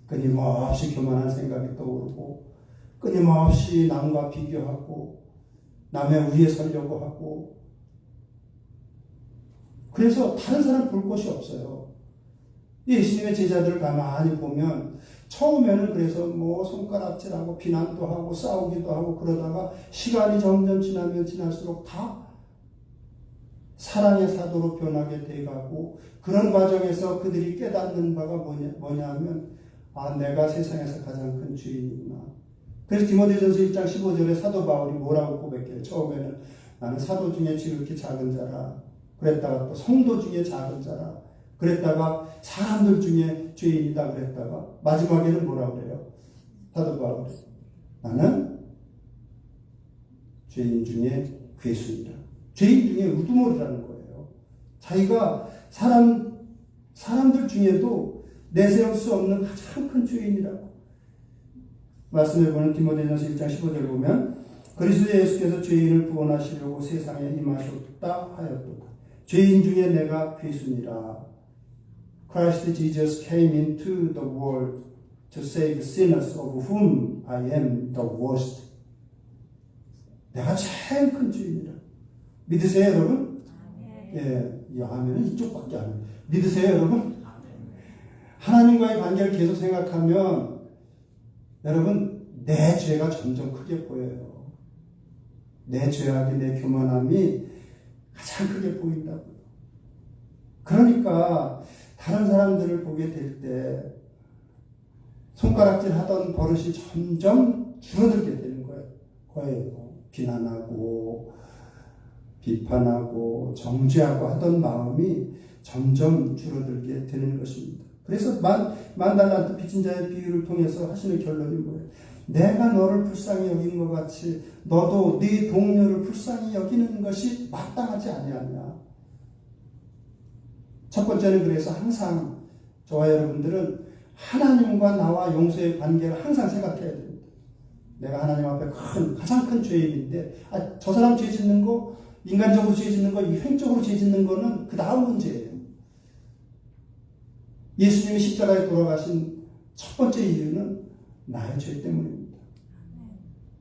끊임없이 교만한 생각이 떠오르고, 끊임없이 남과 비교하고, 남의 위에 서려고 하고, 그래서 다른 사람 볼 곳이 없어요. 예수님의 제자들을 가만히 보면 처음에는 그래서 손가락질하고 비난도 하고 싸우기도 하고 그러다가 시간이 점점 지나면 지날수록 다 사랑의 사도로 변하게 돼가고, 그런 과정에서 그들이 깨닫는 바가 뭐냐면 내가 세상에서 가장 큰 죄인이구나. 그래서 디모데전서 1장 15절에 사도 바울이 뭐라고 고백해요? 처음에는 나는 사도 중에 지극히 작은 자라, 그랬다가 또 성도 중에 작은 자라, 그랬다가 사람들 중에 죄인이다 그랬다가 마지막에는 뭐라고 그래요? 사도 바울이 나는 죄인 중에 괴수이다. 죄인 중에 우두머리라는 거예요. 자기가 사람들 중에도 내세울 수 없는 가장 큰 죄인이라고. 말씀해 보는 디모데전서 1장 15절 보면 그리스도 예수께서 죄인을 구원하시려고 세상에 임하셨다 하였도다. 죄인 중에 내가 괴수니라. Christ Jesus came into the world to save sinners of whom I am the worst. 내가 제일 큰 죄인이라. 믿으세요, 여러분? 이 아멘은 이쪽밖에 안 해요. 믿으세요, 여러분? 하나님과의 관계를 계속 생각하면 여러분, 내 죄가 점점 크게 보여요. 내 죄악이, 내 교만함이 가장 크게 보인다고요. 그러니까 다른 사람들을 보게 될 때 손가락질 하던 버릇이 점점 줄어들게 되는 거예요. 비난하고 비판하고 정죄하고 하던 마음이 점점 줄어들게 되는 것입니다. 그래서 만달란트 빚진 자의 비유를 통해서 하시는 결론이 뭐예요? 내가 너를 불쌍히 여긴 것 같이 너도 네 동료를 불쌍히 여기는 것이 마땅하지 아니하냐. 첫 번째는 그래서 항상 저와 여러분들은 하나님과 나와 용서의 관계를 항상 생각해야 됩니다. 내가 하나님 앞에 가장 큰 죄인인데, 저 사람 죄 짓는 거, 인간적으로 죄 짓는 거, 횡적으로 죄 짓는 거는 그 다음 문제예요. 예수님이 십자가에 돌아가신 첫 번째 이유는 나의 죄 때문입니다.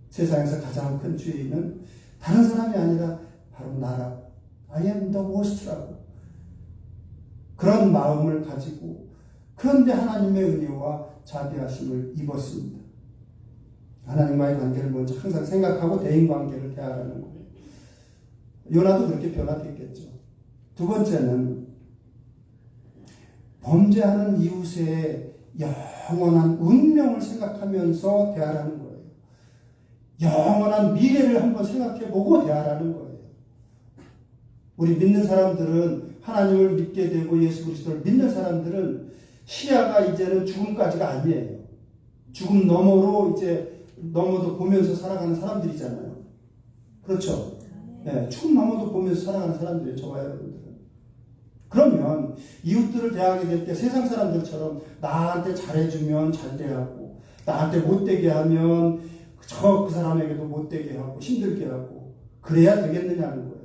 세상에서 가장 큰 죄인은 다른 사람이 아니라 바로 나라. I am the worst라고. 그런 마음을 가지고, 그런데 하나님의 은혜와 자비하심을 입었습니다. 하나님과의 관계를 먼저 항상 생각하고 대인관계를 대하라는 거예요. 요나도 그렇게 변화됐겠죠. 두 번째는 범죄하는 이웃의 영원한 운명을 생각하면서 대하라는 거예요. 영원한 미래를 한번 생각해보고 대하라는 거예요. 우리 믿는 사람들은, 하나님을 믿게 되고 예수 그리스도를 믿는 사람들은 시야가 이제는 죽음까지가 아니에요. 죽음 너머로 이제 너머도 보면서 살아가는 사람들이잖아요. 그렇죠? 네, 죽음 너머도 보면서 살아가는 사람들이에요. 저와 여러분들은. 그러면 이웃들을 대하게 될 때 세상 사람들처럼 나한테 잘해주면 잘 대하고, 나한테 못되게 하면 그 사람에게도 못되게 하고 힘들게 하고, 그래야 되겠느냐는 거예요.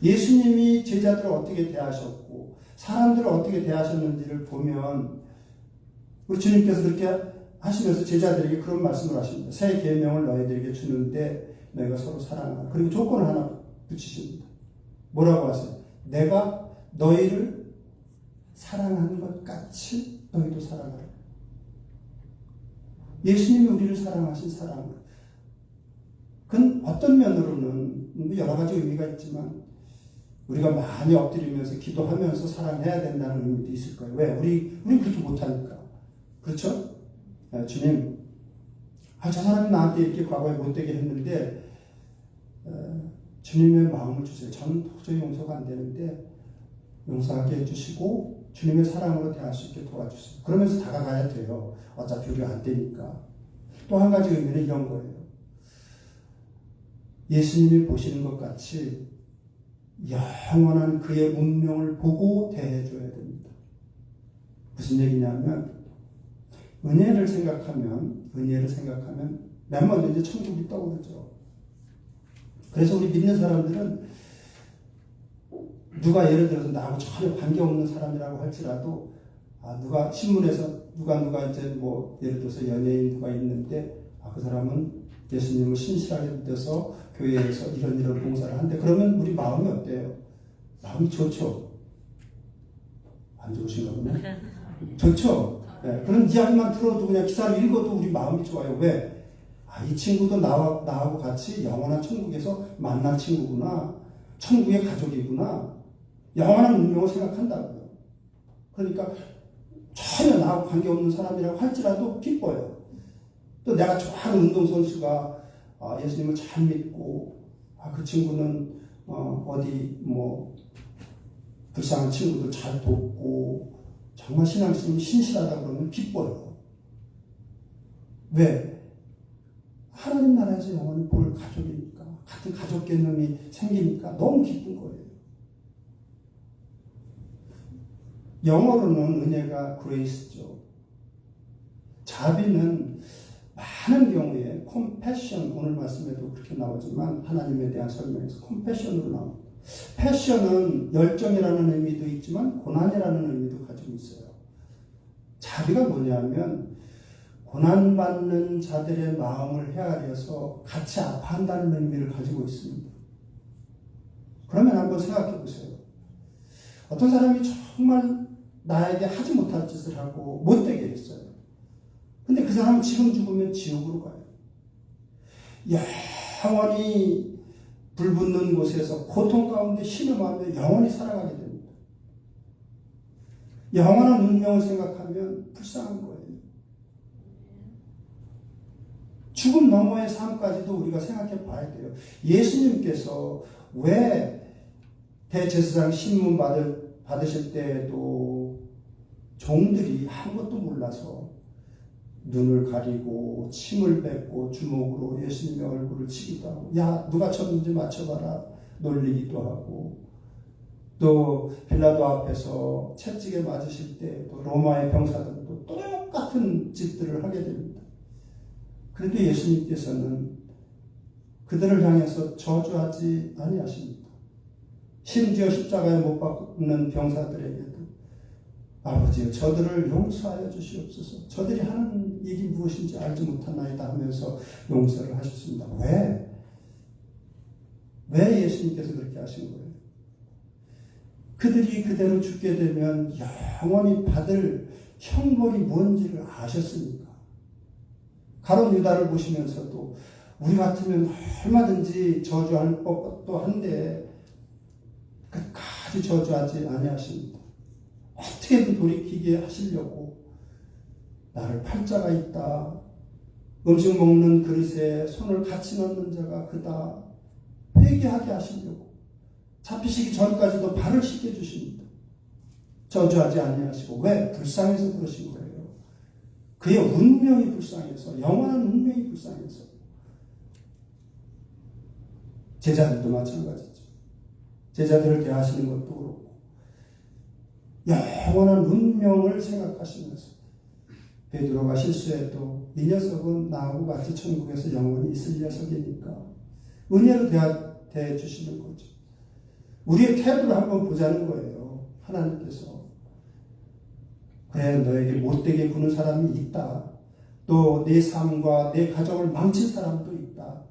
예수님이 제자들을 어떻게 대하셨고 사람들을 어떻게 대하셨는지를 보면, 우리 주님께서 그렇게 하시면서 제자들에게 그런 말씀을 하십니다. 새 계명을 너희들에게 주는데 너희가 서로 사랑하라. 그리고 조건을 하나 붙이십니다. 뭐라고 하세요? 내가 너희를 사랑하는 것 같이 너희도 사랑하라. 예수님이 우리를 사랑하신 사랑을, 그건 어떤 면으로는 여러 가지 의미가 있지만 우리가 많이 엎드리면서 기도하면서 사랑해야 된다는 의미도 있을 거예요. 왜? 우리 그렇게 못하니까. 그렇죠? 주님, 저 사람이 나한테 이렇게 과거에 못되게 했는데 주님의 마음을 주세요. 저는 도저히 용서가 안 되는데 용서하게 해주시고 주님의 사랑으로 대할 수 있게 도와주세요. 그러면서 다가가야 돼요. 어차피 우리가 안 되니까. 또 한 가지 의미는 이런 거예요. 예수님이 보시는 것 같이 영원한 그의 운명을 보고 대해줘야 됩니다. 무슨 얘기냐면, 은혜를 생각하면 맨 먼저 이제 천국이 떠오르죠. 그래서 우리 믿는 사람들은 누가 예를 들어서 나하고 전혀 관계없는 사람이라고 할지라도, 누가 신문에서 누가 이제 뭐 예를 들어서 연예인 누가 있는데, 그 사람은 예수님을 신실하게 믿어서 교회에서 이런 봉사를 한대. 그러면 우리 마음이 어때요? 마음이 좋죠. 안 좋으신가 보네. 좋죠. 네, 그런 이야기만 들어도, 그냥 기사를 읽어도 우리 마음이 좋아요. 왜? 이 친구도 나하고 같이 영원한 천국에서 만날 친구구나. 천국의 가족이구나. 영원한 운명을 생각한다고요. 그러니까 전혀 나하고 관계없는 사람이라고 할지라도 기뻐요. 또 내가 좋아하는 운동선수가 예수님을 잘 믿고, 그 친구는 어디 뭐 불쌍한 친구들 잘 돕고 정말 신앙심이 신실하다 그러면 기뻐요. 왜? 하나님 나라에서 영원히 볼 가족이니까, 같은 가족 개념이 생기니까 너무 기쁜 거예요. 영어로는 은혜가 grace죠. 자비는 많은 경우에 compassion, 오늘 말씀에도 그렇게 나오지만 하나님에 대한 설명에서 compassion으로 나옵니다. 패션은 열정이라는 의미도 있지만 고난이라는 의미도 가지고 있어요. 자비가 뭐냐면 고난받는 자들의 마음을 헤아려서 같이 아파한다는 의미를 가지고 있습니다. 그러면 한번 생각해 보세요. 어떤 사람이 정말 나에게 하지 못할 짓을 하고 못되게 했어요. 근데 그 사람은 지금 죽으면 지옥으로 가요. 영원히 불붙는 곳에서 고통 가운데 신음하며 영원히 살아가게 됩니다. 영원한 운명을 생각하면 불쌍한 거예요. 죽음 너머의 삶까지도 우리가 생각해 봐야 돼요. 예수님께서 왜 대제사장 신문 받으실 때에도 종들이 아무것도 몰라서 눈을 가리고 침을 뱉고 주먹으로 예수님의 얼굴을 치기도 하고, 야 누가 쳤는지 맞춰봐라 놀리기도 하고, 또 빌라도 앞에서 채찍에 맞으실 때 또 로마의 병사들도 똑같은 짓들을 하게 됩니다. 그래도 예수님께서는 그들을 향해서 저주하지 아니하십니다. 심지어 십자가에 못 박는 병사들에게도 아버지여 저들을 용서하여 주시옵소서. 저들이 하는 일이 무엇인지 알지 못하나이다 하면서 용서를 하셨습니다. 왜 예수님께서 그렇게 하신 거예요? 그들이 그대로 죽게 되면 영원히 받을 형벌이 뭔지를 아셨으니까. 가룟 유다를 보시면서도 우리 같으면 얼마든지 저주할 법도 한데 끝까지 저주하지 아니하십니다. 어떻게든 돌이키게 하시려고 나를 팔자가 있다. 음식 먹는 그릇에 손을 같이 넣는 자가 그다. 회개하게 하시려고 잡히시기 전까지도 발을 씻겨 주십니다. 저주하지 아니하시고 왜? 불쌍해서 그러신 거예요. 그의 운명이 불쌍해서 영원한 운명이 불쌍해서. 제자들도 마찬가지죠. 제자들을 대하시는 것도 그렇고 영원한 운명을 생각하시면서 베드로가 실수해도 이 녀석은 나하고 같이 천국에서 영원히 있을 녀석이니까 은혜로 대해 주시는 거죠. 우리의 태도를 한번 보자는 거예요. 하나님께서 그래 너에게 못되게 구는 사람이 있다. 또 내 삶과 내 가정을 망친 사람도 있다.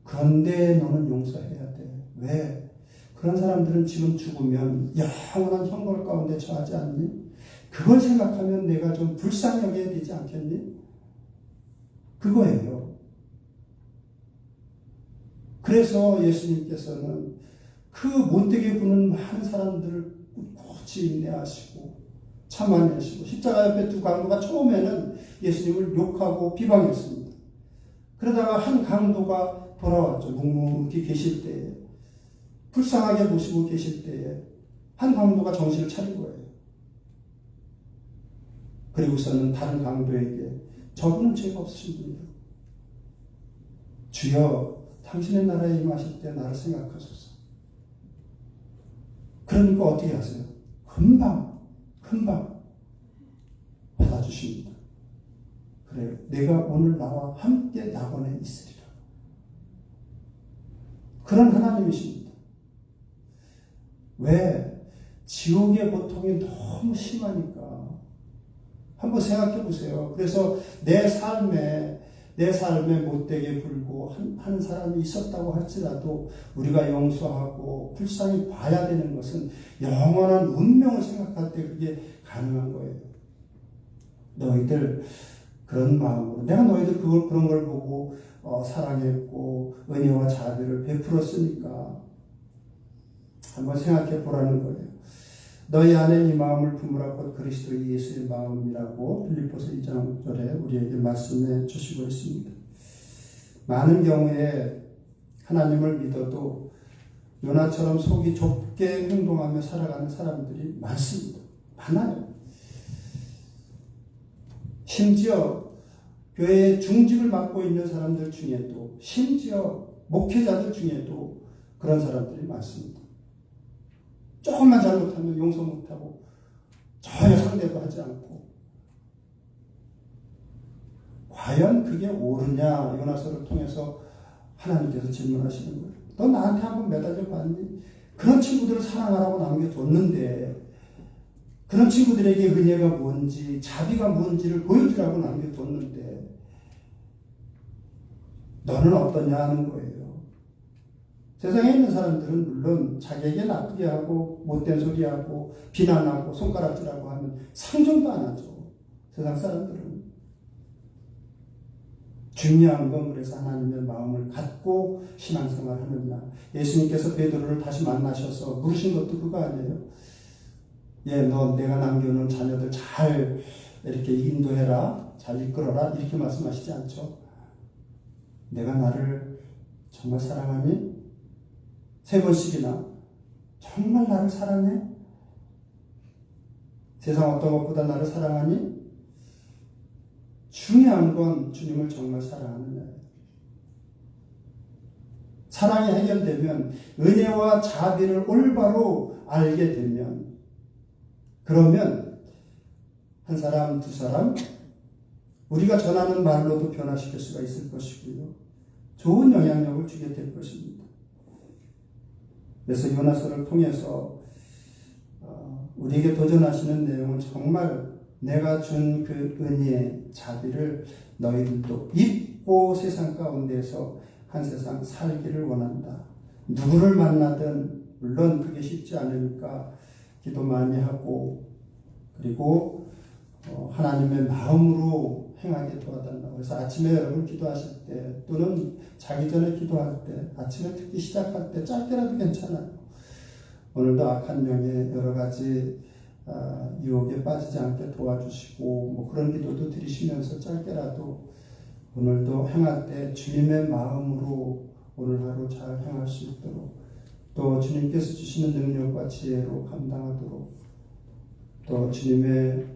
그런데 너는 용서해야 돼. 왜? 그런 사람들은 지금 죽으면 영원한 형벌 가운데 처하지 않니? 그걸 생각하면 내가 좀 불쌍히 여겨야 되지 않겠니? 그거예요. 그래서 예수님께서는 그 못되게 구는 많은 사람들을 꿋꿋이 인내하시고 참아내시고 십자가 옆에 두 강도가 처음에는 예수님을 욕하고 비방했습니다. 그러다가 한 강도가 돌아왔죠. 묵묵히 계실 때에 불쌍하게 보시고 계실 때에 한 강도가 정신을 차린 거예요. 그리고서는 다른 강도에게 저분은 죄가 없으신 분이에요. 주여 당신의 나라에 임하실 때 나를 생각하소서. 그러니까 어떻게 하세요? 금방 받아주십니다. 그래요. 내가 오늘 나와 함께 낙원에 있으리라. 그런 하나님이십니다. 왜? 지옥의 고통이 너무 심하니까. 한번 생각해 보세요. 그래서 내 삶에 못되게 굴고 하는 사람이 있었다고 할지라도 우리가 용서하고 불쌍히 봐야 되는 것은 영원한 운명을 생각할 때 그게 가능한 거예요. 너희들 그런 마음으로 내가 너희들 그런 걸 보고 사랑했고 은혜와 자비를 베풀었으니까 한번 생각해 보라는 거예요. 너희 안에 이 마음을 품으라 곧 그리스도 예수의 마음이라고 빌립보서 2장 6절에 우리에게 말씀해 주시고 있습니다. 많은 경우에 하나님을 믿어도 요나처럼 속이 좁게 행동하며 살아가는 사람들이 많습니다. 많아요. 심지어 교회의 중직을 맡고 있는 사람들 중에도 심지어 목회자들 중에도 그런 사람들이 많습니다. 조금만 잘못하면 용서 못하고 전혀 상대도 하지 않고 과연 그게 옳으냐? 요나서를 통해서 하나님께서 질문하시는 거예요. 너 나한테 한번 매달려 봤니? 그런 친구들을 사랑하라고 남겨뒀는데 그런 친구들에게 은혜가 뭔지 자비가 뭔지를 보여주라고 남겨뒀는데 너는 어떠냐 하는 거예요. 세상에 있는 사람들은 물론 자기에게 나쁘게 하고 못된 소리 하고 비난하고 손가락질하고 하면 상종도 안 하죠. 세상 사람들은. 중요한 건 그래서 하나님의 마음을 갖고 신앙생활 하느냐. 예수님께서 베드로를 다시 만나셔서 물으신 것도 그거 아니에요. 너 내가 남겨놓은 자녀들 잘 이렇게 인도해라. 잘 이끌어라. 이렇게 말씀하시지 않죠. 내가 나를 정말 사랑하니? 3번씩이나 정말 나를 사랑해? 세상 어떤 것보다 나를 사랑하니? 중요한 건 주님을 정말 사랑하느냐예요. 사랑이 해결되면 은혜와 자비를 올바로 알게 되면 그러면 한 사람, 두 사람, 우리가 전하는 말로도 변화시킬 수가 있을 것이고요. 좋은 영향력을 주게 될 것입니다. 그래서 요나서를 통해서 우리에게 도전하시는 내용은 정말 내가 준 그 은혜의 자비를 너희들도 입고 세상 가운데서 한 세상 살기를 원한다. 누구를 만나든 물론 그게 쉽지 않으니까 기도 많이 하고 그리고 하나님의 마음으로 행하게 도와달라고. 그래서 아침에 여러분 기도하실 때 또는 자기 전에 기도할 때 아침에 특히 시작할 때 짧게라도 괜찮아요. 오늘도 악한 영의 여러 가지 유혹에 빠지지 않게 도와주시고 뭐 그런 기도도 드리시면서 짧게라도 오늘도 행할 때 주님의 마음으로 오늘 하루 잘 행할 수 있도록 또 주님께서 주시는 능력과 지혜로 감당하도록 또 주님의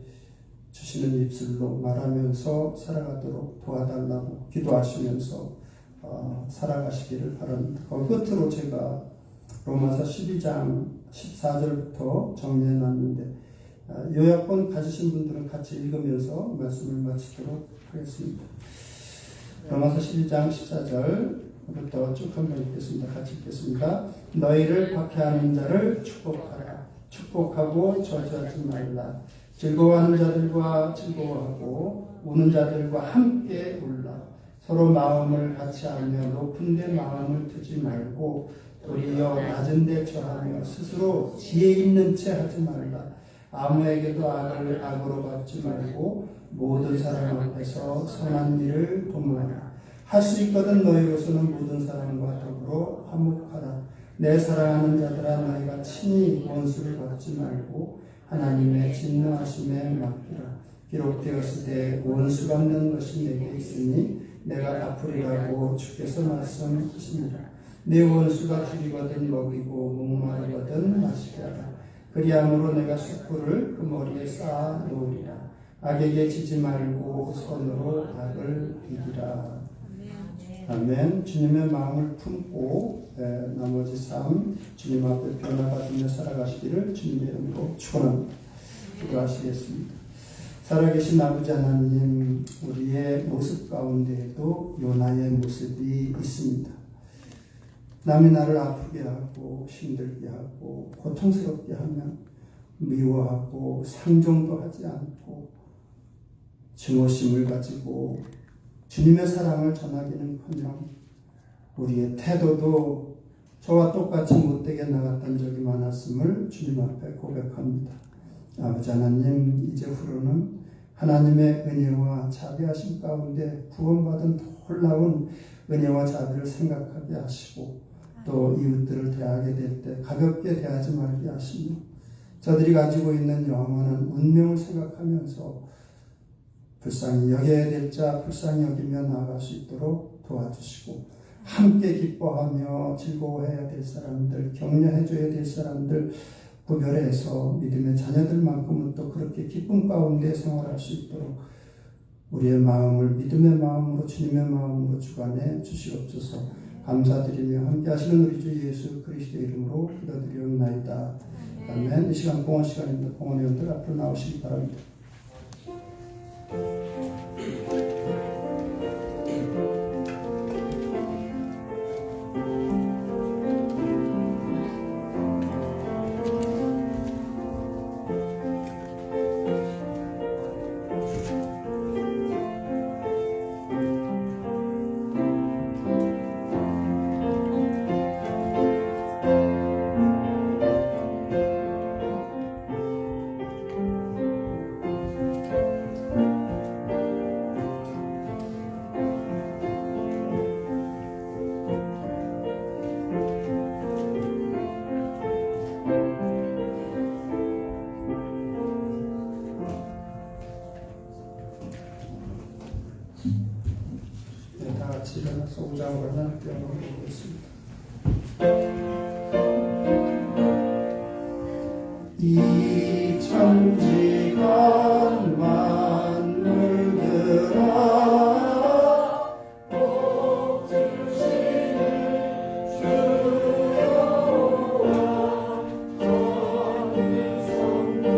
주시는 입술로 말하면서 살아가도록 도와달라고 기도하시면서 살아가시기를 바랍니다. 그 끝으로 제가 로마서 12장 14절부터 정리해 놨는데 요약본 가지신 분들은 같이 읽으면서 말씀을 마치도록 하겠습니다. 로마서 12장 14절부터 쭉 한번 읽겠습니다. 같이 읽겠습니다. 너희를 박해하는 자를 축복하라. 축복하고 저주하지 말라. 즐거워하는 자들과 즐거워하고 우는 자들과 함께 울라. 서로 마음을 같이 하며 높은 데 마음을 두지 말고 도리어 낮은 데 절하며 스스로 지혜 있는 채 하지 말라. 아무에게도 악을 악으로 갚지 말고 모든 사람 앞에서 선한 일을 도모하라. 할 수 있거든 너희로서는 모든 사람과 더불어 화목하라. 내 사랑하는 자들아 너희가 친히 원수를 받지 말고 하나님의 진노하심에 맡기라. 기록되었으되 원수 갚는 것이 내게 있으니 내가 갚으리라고 주께서 말씀하십니다. 내 원수가 줄이거든 먹이고 목마르거든 마시게 하라. 그리함으로 내가 숯불을 그 머리에 쌓아 놓으리라. 악에게 지지 말고 손으로 악을 이기라. 아멘. 주님의 마음을 품고 나머지 삶 주님 앞에 변화받으며 살아가시기를 주님의 이름으로 축원합니다. 기도하시겠습니다. 살아계신 아버지 하나님, 우리의 모습 가운데에도 요나의 모습이 있습니다. 남이 나를 아프게 하고 힘들게 하고 고통스럽게 하면 미워하고 상종도 하지 않고 증오심을 가지고 주님의 사랑을 전하기는커녕 우리의 태도도 저와 똑같이 못되게 나갔던 적이 많았음을 주님 앞에 고백합니다. 아버지 하나님, 이제 후로는 하나님의 은혜와 자비하심 가운데 구원받은 놀라운 은혜와 자비를 생각하게 하시고 또 이웃들을 대하게 될 때 가볍게 대하지 말게 하시며 저들이 가지고 있는 영원한 운명을 생각하면서 불쌍히 여겨야 될 자 불쌍히 여기며 나아갈 수 있도록 도와주시고 함께 기뻐하며 즐거워해야 될 사람들, 격려해줘야 될 사람들 구별해서 믿음의 자녀들만큼은 또 그렇게 기쁨 가운데 생활할 수 있도록 우리의 마음을 믿음의 마음으로 주님의 마음으로 주관해 주시옵소서. 감사드리며 함께 하시는 우리 주 예수 그리스도의 이름으로 기도드리옵나이다. 아멘. 이 시간 공헌 시간입니다. 공헌 회원들 앞으로 나오시기 바랍니다. 다 같이 일어나서 우장으로 하나님께 영광을 드리겠습니다. 이 천지간 만물들아 복 주시는 주여와 성부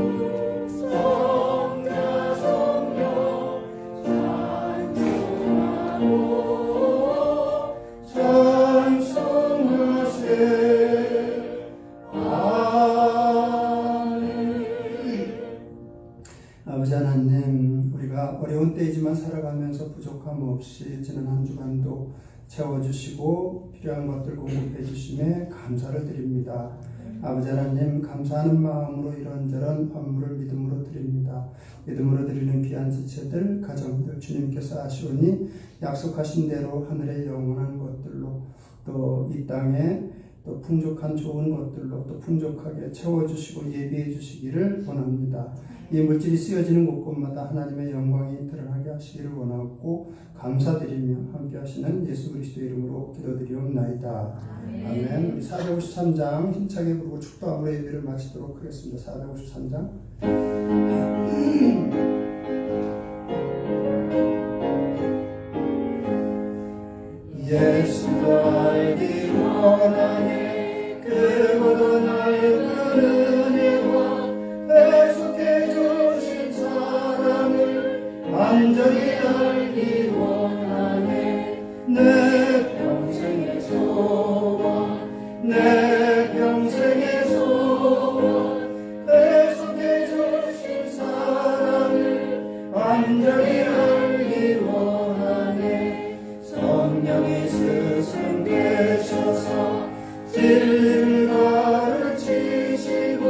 성자 성령 아버지 하나님, 우리가 어려운 때이지만 살아가면서 부족함 없이 지난 한 주간도 채워주시고 필요한 것들 공급해 주심에 감사를 드립니다. 아버지 하나님, 감사하는 마음으로 이런저런 환물을 믿음으로 드립니다. 믿음으로 드리는 귀한 지체들, 가정들 주님께서 아시오니 약속하신 대로 하늘의 영원한 것들로 또 이 땅에 또 풍족한 좋은 것들로 또 풍족하게 채워주시고 예비해 주시기를 원합니다. 이 물질이 쓰여지는 곳곳마다 하나님의 영광이 드러나게 하시기를 원하고 감사드리며 함께 하시는 예수 그리스도 이름으로 기도드리옵나이다. 아멘. 우리 453장 힘차게 부르고 축도함으로 예배를 마치도록 하겠습니다. 453장. 예수가 알기 원하네 그보다 넓은 은혜와 배속해 주신 사랑을 완전히 알기 원하네 내 평생의 소원 내 평생의 소원 배속해 주신 사랑을 완전히 알기 원하네 성령이 스승되셔서 진리를 가르치시고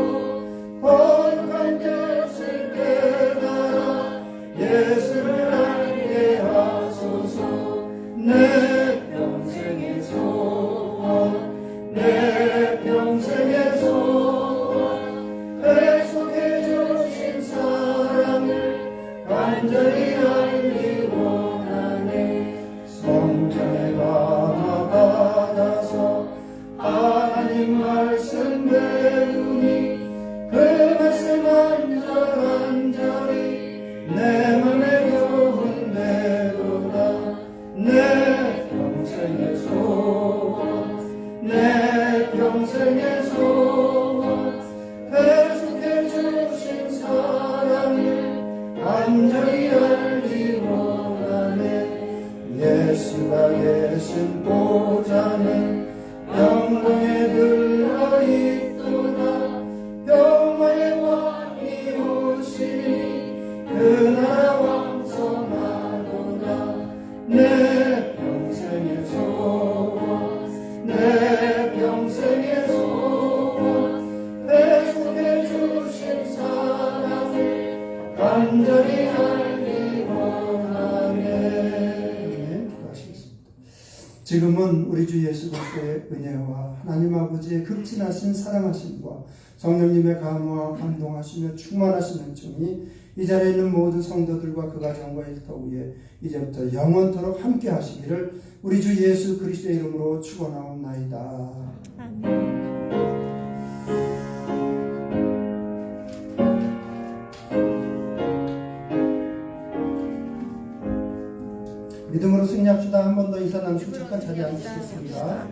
거룩한 뜻을 깨달아 예수를 알게 하소서 내 평생의 소원 내 평생의 소원 배속해 주신 사랑을 완전히 알기 원하네 성전에 감화 받아서 하나님 말씀 배우니 그 말씀 완전히 내 맘에 겨운 대로다 내 평생의 소원 내 평생의 소원 배속해 주신 사랑을 완전히 알기 원하네 예수가 계신 보좌는 영광에 들어있도다 영광의 왕이 오시니 그 나라 왕성하도다 내 평생의 소원 내 평생의 소원 배속해 주신 사랑을 완전히 알기 원하네. 기도하시겠습니다. 지금은 우리 주 예수 그리스도의 은혜와 하나님 아버지의 극진하신 사랑하심과 성령님의 감화와 감동하시며 충만하신 은총이 이 자리에 있는 모든 성도들과 그 가정과 일터 위에 이제부터 영원토록 함께 하시기를 우리 주 예수 그리스도의 이름으로 축원하옵나이다. 믿음으로 승리합시다. 한 번 더 인사 나누시고 잠깐 자리에 앉으시겠습니다.